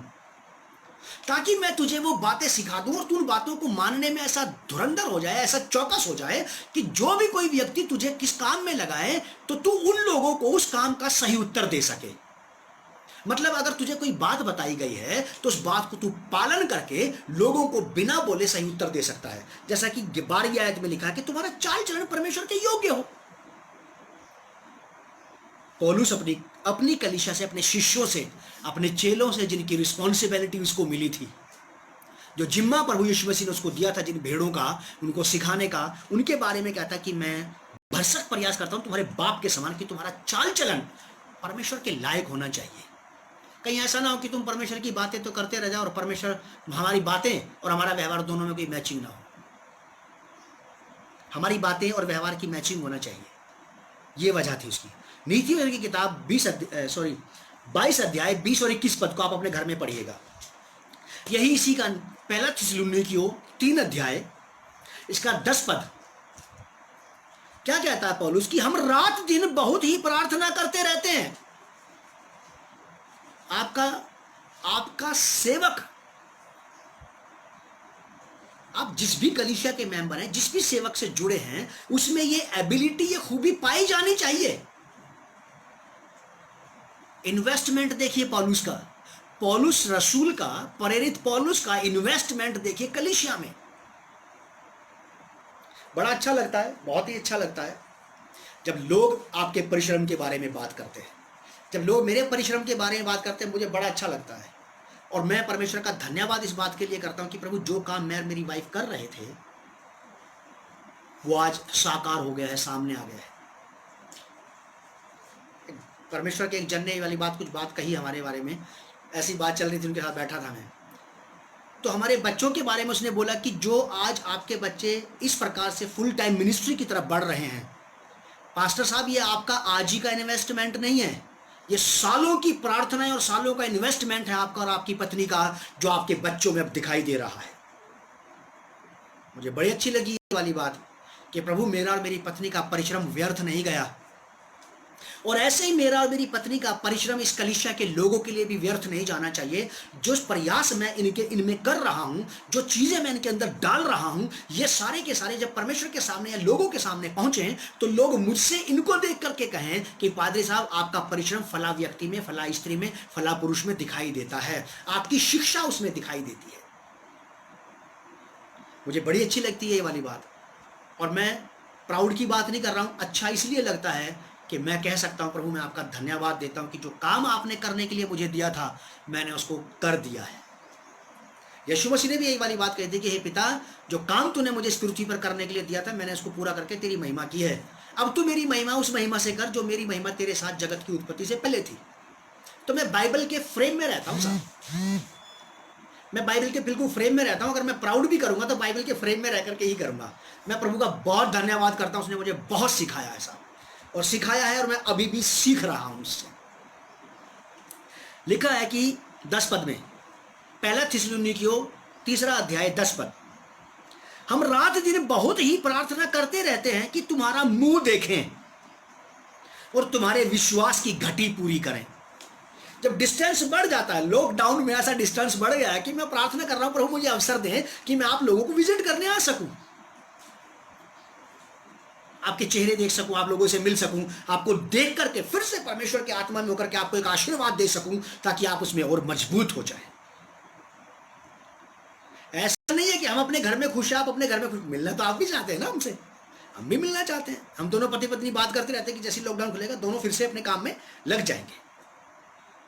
ताकि मैं तुझे वो बातें सिखा दूं और तू उन बातों को मानने में ऐसा धुरंधर हो जाए, ऐसा चौकस हो जाए कि जो भी कोई व्यक्ति तुझे किस काम में लगाए तो तू उन लोगों को उस काम का सही उत्तर दे सके। मतलब अगर तुझे कोई बात बताई गई है तो उस बात को तू पालन करके लोगों को बिना बोले सही उत्तर दे सकता है। जैसा कि 12वीं आयत में लिखा है कि तुम्हारा चाल चलन परमेश्वर के योग्य हो। पौलुस अपनी कलीसिया से, अपने शिष्यों से, अपने चेलों से, जिनकी रिस्पॉन्सिबिलिटी उसको मिली थी, जो जिम्मा प्रभु यीशु मसीह ने उसको दिया था जिन भेड़ों का, उनको सिखाने का, उनके बारे में कहता कि मैं भरसक प्रयास करता हूं तुम्हारे बाप के समान कि तुम्हारा चाल चलन परमेश्वर के लायक होना चाहिए। कहीं ऐसा ना हो कि तुम परमेश्वर की बातें तो करते रह जाओ और परमेश्वर, हमारी बातें और हमारा व्यवहार दोनों में कोई मैचिंग ना हो। हमारी बातें और व्यवहार की मैचिंग होना चाहिए, ये वजह थी उसकी। नीतिवचन की किताब 22 अध्याय 20 और 21 पद को आप अपने घर में पढ़िएगा। यही इसी का पहला थिस्सलुनीकियों 3 अध्याय इसका 10 पद क्या कहता है पौलुस कि हम रात दिन बहुत ही प्रार्थना करते रहते हैं। आपका सेवक, आप जिस भी कलीसिया के मेंबर हैं, जिस भी सेवक से जुड़े हैं, उसमें ये एबिलिटी, ये खूबी पाई जानी चाहिए। इन्वेस्टमेंट देखिए पौलुस का, पौलुस रसूल का, प्रेरित पौलुस का इन्वेस्टमेंट देखिए कलीसिया में। बड़ा अच्छा लगता है, बहुत ही अच्छा लगता है जब लोग आपके परिश्रम के बारे में बात करते हैं। जब लोग मेरे परिश्रम के बारे में बात करते हैं मुझे बड़ा अच्छा लगता है। और मैं परमेश्वर का धन्यवाद इस बात के लिए करता हूं कि प्रभु जो काम मैं और मेरी वाइफ कर रहे थे वो आज साकार हो गया है, सामने आ गया है। परमेश्वर के एक जानने वाली बात, कुछ बात कही हमारे बारे में, ऐसी बात चल रही थी, उनके साथ बैठा था मैं, तो हमारे बच्चों के बारे में उसने बोला कि जो आज आपके बच्चे इस प्रकार से फुल टाइम मिनिस्ट्री की तरफ बढ़ रहे हैं, पास्टर साहब, ये आपका आज ही का इन्वेस्टमेंट नहीं है, ये सालों की प्रार्थना है और सालों का इन्वेस्टमेंट है आपका और आपकी पत्नी का, जो आपके बच्चों में अब दिखाई दे रहा है। मुझे बड़ी अच्छी लगी ये वाली बात कि प्रभु मेरा और मेरी पत्नी का परिश्रम व्यर्थ नहीं गया, और ऐसे ही मेरा और मेरी पत्नी का परिश्रम इस कलीसिया के लोगों के लिए भी व्यर्थ नहीं जाना चाहिए। जो प्रयास मैं इनमें कर रहा हूं, जो चीजें मैं इनके अंदर डाल रहा हूं, ये सारे के सारे जब परमेश्वर के सामने या लोगों के सामने पहुंचे तो लोग मुझसे इनको देख करके कहें कि पादरी साहब आपका परिश्रम फला व्यक्ति में, फला स्त्री में, फला पुरुष में दिखाई देता है, आपकी शिक्षा उसमें दिखाई देती है। मुझे बड़ी अच्छी लगती है ये वाली बात, और मैं प्राउड की बात नहीं कर रहा हूं, अच्छा इसलिए लगता है कि मैं कह सकता हूं प्रभु मैं आपका धन्यवाद देता हूं कि जो काम आपने करने के लिए मुझे दिया था मैंने उसको कर दिया है। यीशु मसीह ने भी यही वाली बात कही थी कि हे पिता, जो काम तूने मुझे इस पृथ्वी पर करने के लिए दिया था मैंने उसको पूरा करके तेरी महिमा की है। अब तू मेरी महिमा उस महिमा से कर जो मेरी महिमा तेरे साथ जगत की उत्पत्ति से पहले थी। तो मैं बाइबल के फ्रेम में रहता हूँ साहब, मैं बाइबल के बिल्कुल फ्रेम में रहता हूँ। अगर मैं प्राउड भी करूंगा तो बाइबल के फ्रेम में रह करके ही करूंगा। मैं प्रभु का बहुत धन्यवाद करता हूँ, उसने मुझे बहुत सिखाया है साहब, और सिखाया है और मैं अभी भी सीख रहा हूं उससे। लिखा है कि 10 पद में, पहला थिस्सलुनीकियों 3 अध्याय 10 पद, हम रात दिन बहुत ही प्रार्थना करते रहते हैं कि तुम्हारा मुंह देखें और तुम्हारे विश्वास की घटी पूरी करें। जब डिस्टेंस बढ़ जाता है, लॉकडाउन में ऐसा डिस्टेंस बढ़ गया है कि मैं प्रार्थना कर रहा हूं प्रभु मुझे अवसर दें कि मैं आप लोगों को विजिट करने आ सकूं, आपके चेहरे देख सकूं, आप लोगों से मिल सकूं, आपको देख करके फिर से परमेश्वर के आत्मा में होकर के आपको एक आशीर्वाद दे सकूं ताकि आप उसमें और मजबूत हो जाएं। ऐसा नहीं है कि हम अपने घर में खुश हैं, आप अपने घर में खुश, मिलना तो आप भी चाहते हैं ना हमसे, हम भी मिलना चाहते हैं। हम दोनों पति पत्नी बात करते रहते हैं कि जैसे लॉकडाउन खुलेगा दोनों फिर से अपने काम में लग जाएंगे,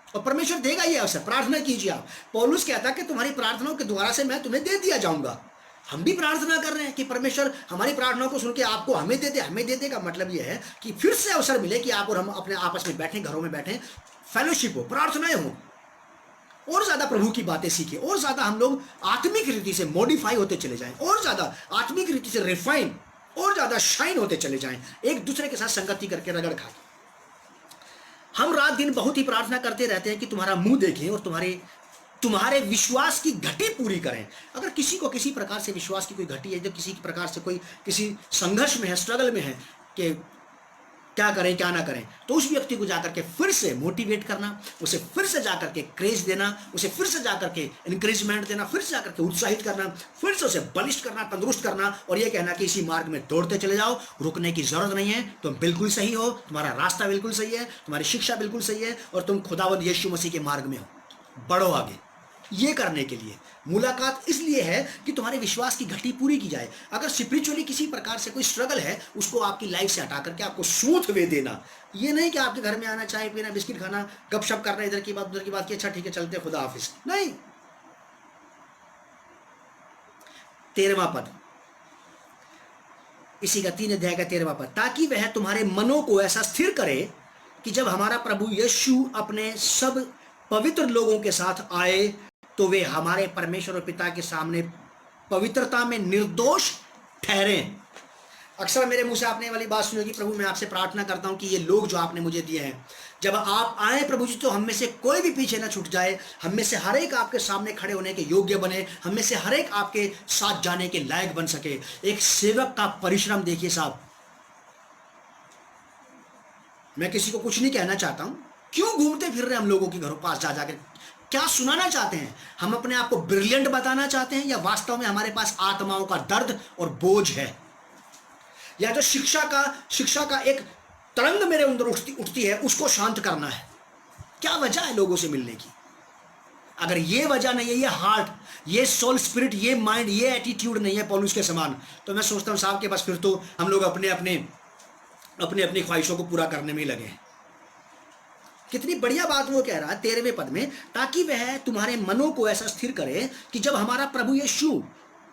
और परमेश्वर देगा ये अवसर। प्रार्थना कीजिए आप। पौलुस कहता कि तुम्हारी प्रार्थनाओं के द्वारा से मैं तुम्हें दे दिया जाऊंगा। हम भी प्रार्थना कर रहे हैं कि परमेश्वर हमारी प्रार्थनाओं को सुन के आपको हमें दे दे। हमें दे दे का मतलब यह है कि फिर से अवसर मिले कि आप और हम अपने आपस में बैठें, घरों में बैठें, फेलोशिप हो, प्रार्थनाएं हो, और ज्यादा प्रभु की बातें सीखें, और ज्यादा हम लोग आत्मिक रीति से मॉडिफाई होते चले जाएं, और ज्यादा आत्मिक रीति से रिफाइन और ज्यादा शाइन होते चले जाएं, एक दूसरे के साथ संगति करके, रगड़ खा के। हम रात दिन बहुत ही प्रार्थना करते रहते हैं कि तुम्हारा मुंह देखें और तुम्हारे विश्वास की घटी पूरी करें। अगर किसी को किसी प्रकार से विश्वास की कोई घटी है, जब किसी प्रकार से कोई किसी संघर्ष में है, स्ट्रगल में है, कि क्या करें क्या ना करें, तो उस व्यक्ति को जाकर के फिर से मोटिवेट करना, उसे फिर से जाकर के क्रेज देना, उसे फिर से जाकर के इंकरेजमेंट देना, फिर से जाकर के उत्साहित करना, फिर से उसे बलिष्ठ करना, तंदुरुस्त करना, और ये कहना कि इसी मार्ग में दौड़ते चले जाओ, रुकने की जरूरत नहीं है, तुम बिल्कुल सही हो, तुम्हारा रास्ता बिल्कुल सही है, तुम्हारी शिक्षा बिल्कुल सही है, और तुम खुदावंद यीशु मसीह के मार्ग में हो, बढ़ो आगे। ये करने के लिए मुलाकात इसलिए है कि तुम्हारे विश्वास की घटी पूरी की जाए। अगर स्पिरिचुअली किसी प्रकार से कोई स्ट्रगल है, उसको आपकी लाइफ से हटा करके आपको सूथ वे देना। ये नहीं कि आपके घर में आना, चाय पीना, बिस्किट खाना, गपशप करना, इधर की बात उधर की बात की, अच्छा ठीक है चलते खुदा हाफिज, नहीं। 13वां पद, इसी का 3 अध्याय का 13वां पद, ताकि वह तुम्हारे मनों को ऐसा स्थिर करे कि जब हमारा प्रभु यीशु अपने सब पवित्र लोगों के साथ आए तो वे हमारे परमेश्वर और पिता के सामने पवित्रता में निर्दोष ठहरे। अक्सर मेरे मुंह से आपने वाली बात सुनी होगी, प्रभु मैं आपसे प्रार्थना करता हूं कि ये लोग जो आपने मुझे दिए हैं, जब आप आए प्रभु जी, तो हम में से कोई भी पीछे ना छूट जाए, हम में से हर एक आपके सामने खड़े होने के योग्य बने, हम में से हर एक आपके साथ जाने के लायक बन सके। एक सेवक का परिश्रम देखिए साहब, मैं किसी को कुछ नहीं कहना चाहता हूं, क्यों घूमते फिर रहे हम लोगों के घरों पास जा जाकर, क्या सुनाना चाहते हैं? हम अपने आप को ब्रिलियंट बताना चाहते हैं, या वास्तव में हमारे पास आत्माओं का दर्द और बोझ है, या जो शिक्षा का एक तरंग मेरे अंदर उठती है, उसको शांत करना है? क्या वजह है लोगों से मिलने की? अगर ये वजह नहीं है, ये हार्ट, ये सोल, स्पिरिट, ये माइंड, ये एटीट्यूड नहीं है पौलुस के समान, तो मैं सोचता हूं साहब के पास फिर तो हम लोग अपने अपनी ख्वाहिशों को पूरा करने में ही लगे। कितनी बढ़िया बात वो कह रहा है 13वें पद में, ताकि वह तुम्हारे मनों को ऐसा स्थिर करे कि जब हमारा प्रभु यीशु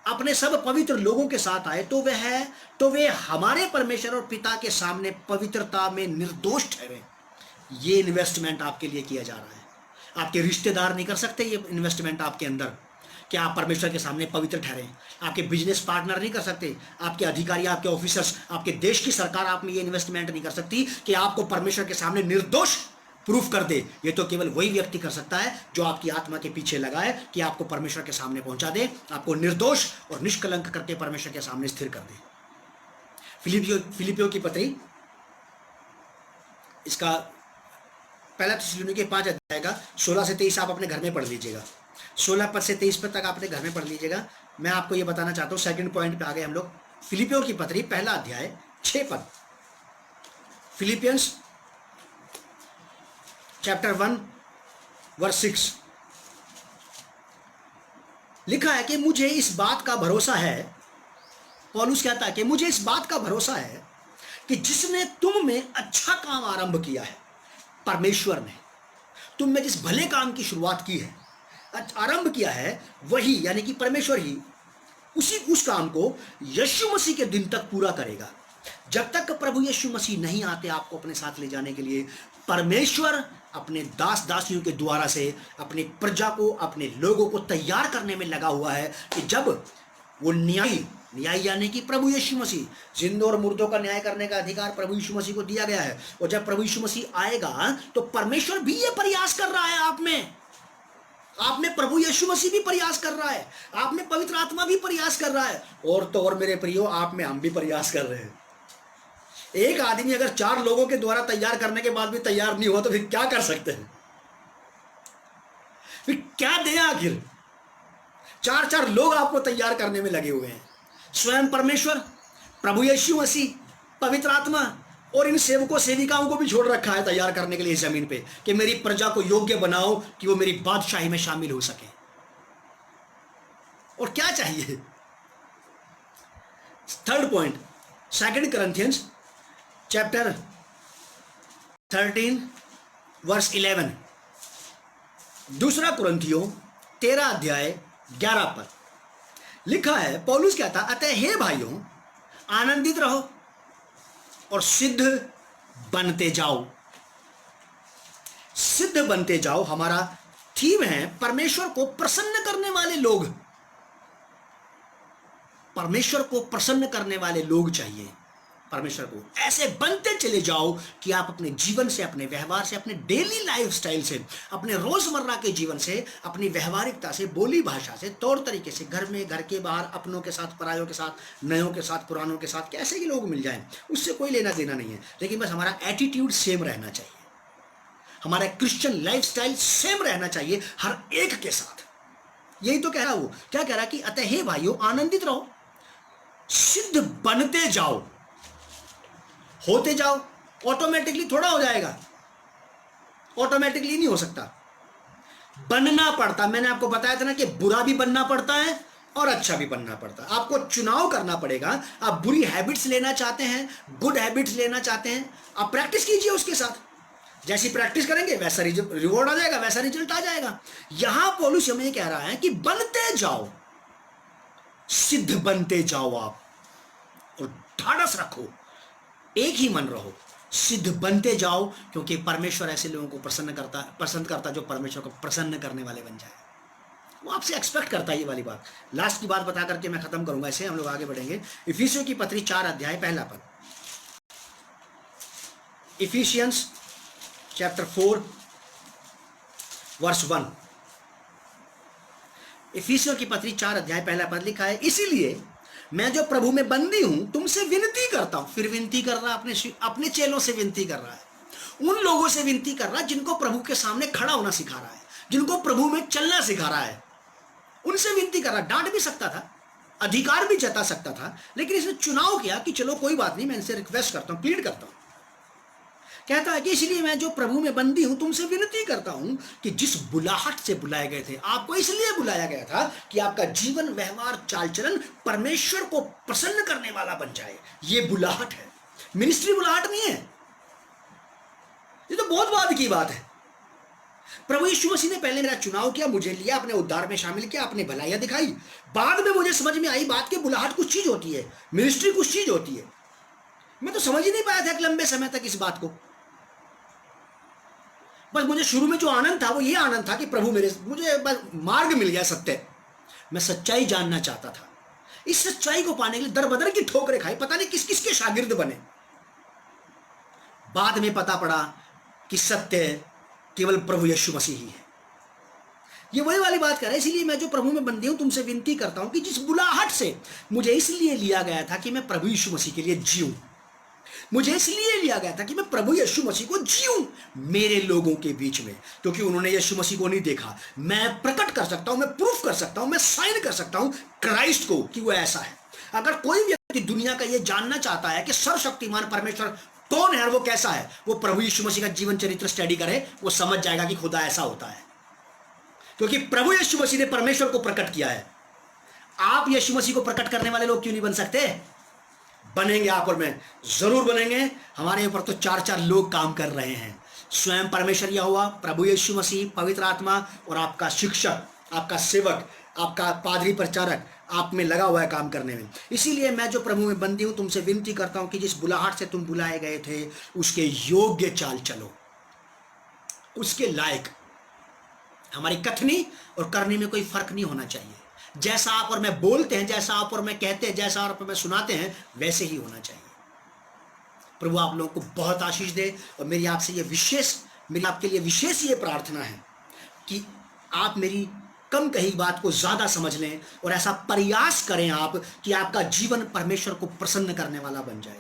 अपने सब पवित्र लोगों के साथ आए तो वे हमारे परमेश्वर और पिता के सामने पवित्रता में निर्दोष ठहरे। ये इन्वेस्टमेंट आपके लिए किया जा रहा है। आपके रिश्तेदार नहीं कर सकते ये इन्वेस्टमेंट आपके अंदर, कि आप परमेश्वर के सामने पवित्र ठहरें। आपके बिजनेस पार्टनर नहीं कर सकते, आपके अधिकारी, आपके ऑफिसर्स, आपके देश की सरकार आप में ये इन्वेस्टमेंट नहीं कर सकती कि आपको परमेश्वर के सामने निर्दोष प्रूफ कर दे। ये तो केवल वही व्यक्ति कर सकता है जो आपकी आत्मा के पीछे लगा है कि आपको परमेश्वर के सामने पहुंचा दे, आपको निर्दोष और निष्कलंक करके परमेश्वर के सामने स्थिर कर दे। फिलिपियों की पत्री, इसका पहला थिस्सलुनीके 5 अध्याय का 16 से 23 आप अपने घर में पढ़ लीजिएगा। 16 पद से 23 पद तक आप अपने घर में पढ़ लीजिएगा। मैं आपको ये बताना चाहता हूँ, सेकंड पॉइंट पे आ गए हम लोग। फिलिपियों की पत्री पहला अध्याय 6 पद, फिलिपियंस चैप्टर 1 वर्स 6 लिखा है कि मुझे इस बात का भरोसा है, पौलुस कहता है कि मुझे इस बात का भरोसा है कि जिसने तुम में अच्छा काम आरंभ किया है, परमेश्वर ने तुम में जिस भले काम की शुरुआत की है, आरंभ किया है, वही यानी कि परमेश्वर ही उस काम को यीशु मसीह के दिन तक पूरा करेगा। जब तक प्रभु यीशु मसीह नहीं आते आपको अपने साथ ले जाने के लिए, परमेश्वर अपने दास दासियों के द्वारा से अपनी प्रजा को, अपने लोगों को तैयार करने में लगा हुआ है कि जब वो न्याय यानी कि प्रभु यीशु मसीह, जिंदों और मुर्दों का न्याय करने का अधिकार प्रभु यीशु मसीह को दिया गया है, और जब प्रभु यीशु मसीह आएगा तो परमेश्वर भी ये प्रयास कर रहा है आप में प्रभु यीशु मसीह भी प्रयास कर रहा है, आप में पवित्र आत्मा भी प्रयास कर रहा है, और तो और मेरे प्रियो आप में हम भी प्रयास कर रहे हैं। एक आदमी अगर 4 लोगों के द्वारा तैयार करने के बाद भी तैयार नहीं हुआ तो फिर क्या कर सकते हैं? फिर क्या दें? आखिर 4 लोग आपको तैयार करने में लगे हुए हैं, स्वयं परमेश्वर, प्रभु यीशु मसीह, पवित्र आत्मा, और इन सेवकों सेविकाओं को भी छोड़ रखा है तैयार करने के लिए इस जमीन पे, कि मेरी प्रजा को योग्य बनाओ कि वो मेरी बादशाही में शामिल हो सके। और क्या चाहिए? Third point, 2 Corinthians chapter 13 verse 11, 2 कुरिन्थियों 13 अध्याय 11 पद लिखा है, पौलुस कहता, अतः हे भाइयों आनंदित रहो और सिद्ध बनते जाओ। सिद्ध बनते जाओ हमारा थीम है, परमेश्वर को प्रसन्न करने वाले लोग। परमेश्वर को प्रसन्न करने वाले लोग चाहिए। परमेश्वर को। ऐसे बनते चले जाओ कि आप अपने जीवन से, अपने व्यवहार से, अपने डेली लाइफस्टाइल से, अपने रोजमर्रा के जीवन से, अपनी व्यवहारिकता से, बोली भाषा से, तौर तरीके से, घर में, घर के बाहर, अपनों के साथ, परायों के साथ, नयों के साथ, पुरानों के साथ, कैसे ही लोग मिल जाएं, उससे कोई लेना देना नहीं है, लेकिन बस हमारा एटीट्यूड सेम रहना चाहिए, हमारा क्रिश्चियन लाइफस्टाइल सेम रहना चाहिए हर एक के साथ। यही तो कह रहा वो, क्या कह रहा कि अतः हे भाइयों आनंदित रहो, सिद्ध बनते जाओ, होते जाओ। ऑटोमेटिकली थोड़ा हो जाएगा, ऑटोमेटिकली नहीं हो सकता, बनना पड़ता। मैंने आपको बताया था ना कि बुरा भी बनना पड़ता है और अच्छा भी बनना पड़ता है। आपको चुनाव करना पड़ेगा। आप बुरी हैबिट्स लेना चाहते हैं, गुड हैबिट्स लेना चाहते हैं, आप प्रैक्टिस कीजिए उसके साथ। जैसी प्रैक्टिस करेंगे वैसा रिवॉर्ड आ जाएगा, वैसा रिजल्ट आ जाएगा। यहां पौलुस हमें ये कह रहा है कि बनते जाओ, सिद्ध बनते जाओ आप, और ढाढ़स रखो, एक ही मन रहो, सिद्ध बनते जाओ, क्योंकि परमेश्वर ऐसे लोगों को पसंद करता जो परमेश्वर को प्रसन्न करने वाले बन जाए। वो आपसे एक्सपेक्ट करता है ये वाली बात। लास्ट की बात बता करके मैं खत्म करूंगा, ऐसे हम लोग आगे बढ़ेंगे। इफिसियों की पत्री 4 अध्याय पहला पद, इफिशियंस चैप्टर 4 वर्स 1। इफिसियों की पत्री 4 अध्याय पहला पद लिखा है, इसीलिए मैं जो प्रभु में बंदी हूं तुमसे विनती करता हूं। फिर विनती कर रहा, अपने चेलों से विनती कर रहा है, उन लोगों से विनती कर रहा है जिनको प्रभु के सामने खड़ा होना सिखा रहा है, जिनको प्रभु में चलना सिखा रहा है, उनसे विनती कर रहा। डांट भी सकता था, अधिकार भी जता सकता था, लेकिन इसने चुनाव किया कि चलो कोई बात नहीं, मैं इनसे रिक्वेस्ट करता हूं, प्लीड करता हूं। कहता है कि इसलिए मैं जो प्रभु में बंदी हूं तुमसे विनती करता हूं कि जिस बुलाहट से बुलाए गए थे, आपको इसलिए बुलाया गया था कि आपका जीवन, व्यवहार, चाल चलन परमेश्वर को प्रसन्न करने वाला बन जाए। ये बुलाहट है, मिनिस्ट्री बुलाहट नहीं है। ये तो बहुत बाद की बात है। प्रभु यीशु मसीह ने पहले मेरा चुनाव किया, मुझे लिया, अपने उद्धार में शामिल किया, अपने भलाइयां दिखाई। बाद में मुझे समझ में आई बात कि बुलाहट कुछ चीज होती है, मिनिस्ट्री कुछ चीज होती है। मैं तो समझ ही नहीं पाया था एक लंबे समय तक इस बात को। बस मुझे शुरू में जो आनंद था वो ये आनंद था कि प्रभु मुझे बस मार्ग मिल गया, सत्य। मैं सच्चाई जानना चाहता था। इस सच्चाई को पाने के लिए दर बदर की ठोकरें खाई, पता नहीं किस किस के शागिर्द बने। बाद में पता पड़ा कि सत्य केवल प्रभु यीशु मसीह ही है। ये वही वाली बात कर रहा है, इसीलिए मैं जो प्रभु में बंदी हूं तुमसे विनती करता हूं कि जिस बुलाहट से मुझे इसलिए लिया गया था कि मैं प्रभु यीशु मसीह के लिए जीऊं, मुझे इसलिए लिया गया था कि मैं प्रभु यीशु मसीह को जीऊं मेरे लोगों के बीच में, क्योंकि उन्होंने यीशु मसीह को नहीं देखा। मैं प्रकट कर सकता हूं, मैं प्रूफ कर सकता हूं, मैं साइन कर सकता हूं क्राइस्ट को कि वो ऐसा है। अगर कोई व्यक्ति दुनिया का ये जानना चाहता है कि सर्वशक्तिमान परमेश्वर कौन है और वो कैसा है, वो प्रभु यीशु मसीह का जीवन चरित्र स्टडी करे, वो समझ जाएगा कि खुदा ऐसा होता है, क्योंकि प्रभु यीशु मसीह ने परमेश्वर को प्रकट किया है। आप यीशु मसीह को प्रकट करने वाले लोग क्यों नहीं बन सकते? बनेंगे आप और मैं, जरूर बनेंगे। हमारे ऊपर तो 4-4 लोग काम कर रहे हैं, स्वयं परमेश्वर यहोवा, प्रभु यीशु मसीह, पवित्र आत्मा और आपका शिक्षक, आपका सेवक, आपका पादरी प्रचारक आप में लगा हुआ है काम करने में। इसीलिए मैं जो प्रभु में बंदी हूं तुमसे विनती करता हूं कि जिस बुलाहट से तुम बुलाए गए थे उसके योग्य चाल चलो, उसके लायक। हमारी कथनी और करने में कोई फर्क नहीं होना चाहिए। जैसा आप और मैं बोलते हैं, जैसा आप और मैं कहते हैं, जैसा आप और मैं सुनाते हैं, वैसे ही होना चाहिए। प्रभु आप लोगों को बहुत आशीष दे। और मेरी आपके लिए विशेष ये प्रार्थना है कि आप मेरी कम कही बात को ज्यादा समझ लें और ऐसा प्रयास करें आप कि आपका जीवन परमेश्वर को प्रसन्न करने वाला बन जाए।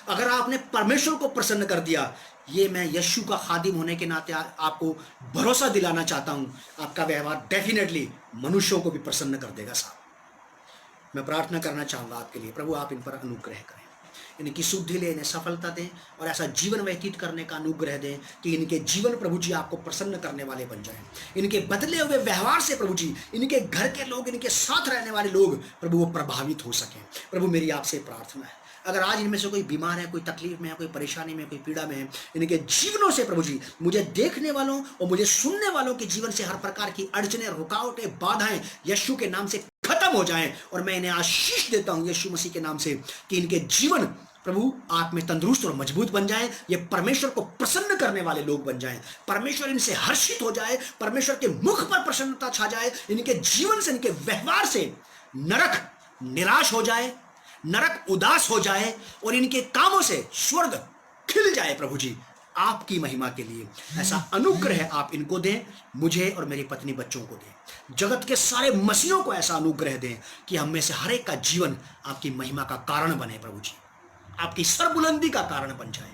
अगर आपने परमेश्वर को प्रसन्न कर दिया, ये मैं यीशु का खादिम होने के नाते आपको भरोसा दिलाना चाहता हूं, आपका व्यवहार डेफिनेटली मनुष्यों को भी प्रसन्न कर देगा साहब। मैं प्रार्थना करना चाहूंगा आपके लिए, प्रभु आप इन पर अनुग्रह करें, इनकी शुद्धि ले, इन्हें सफलता दें और ऐसा जीवन व्यतीत करने का अनुग्रह दें कि इनके जीवन प्रभु जी आपको प्रसन्न करने वाले बन जाएं। इनके बदले हुए व्यवहार से प्रभु जी इनके घर के लोग, इनके साथ रहने वाले लोग प्रभु वो प्रभावित हो सकें। प्रभु मेरी आपसे प्रार्थना है, अगर आज इनमें से कोई बीमार है, कोई तकलीफ में है, कोई परेशानी में, कोई पीड़ा में है, इनके जीवनों से प्रभु जी मुझे देखने वालों और मुझे सुनने वालों के जीवन से हर प्रकार की अड़चने, रुकावटें, बाधाएं यीशु के नाम से खत्म हो जाएं। और मैं इन्हें आशीष देता हूं यीशु मसीह के नाम से कि इनके जीवन प्रभु आप में तंदुरुस्त और मजबूत बन जाएं, ये परमेश्वर को प्रसन्न करने वाले लोग बन जाएं, परमेश्वर इनसे हर्षित हो जाए, परमेश्वर के मुख पर प्रसन्नता छा जाए, इनके जीवन से, इनके व्यवहार से नरक निराश हो जाए, नरक उदास हो जाए और इनके कामों से स्वर्ग खिल जाए प्रभु जी, आपकी महिमा के लिए। ऐसा अनुग्रह आप इनको दें, मुझे और मेरी पत्नी बच्चों को दें, जगत के सारे मसीहों को ऐसा अनुग्रह दें कि हम में से हर एक का जीवन आपकी महिमा का कारण बने प्रभु जी, आपकी सरबुलंदी का कारण बन जाए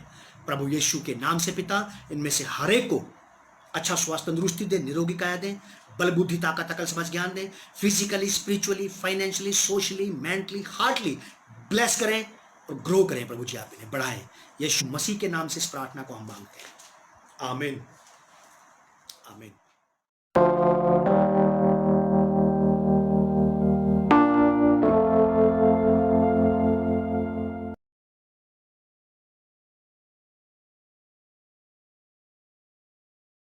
प्रभु यीशु के नाम से। पिता, इनमें से हर एक को अच्छा स्वास्थ्य तंदुरुस्ती दे, निरोगी काया दें, बल बुद्धि ताकत अकल समझ ज्ञान दें, physically, spiritually, financially, socially, mentally, heartly bless करें और ग्रो करें प्रभु जी, आप इन्हें बढ़ाएं। यीशु मसीह के नाम से इस प्रार्थना को हम मांगते हैं, आमीन, आमीन।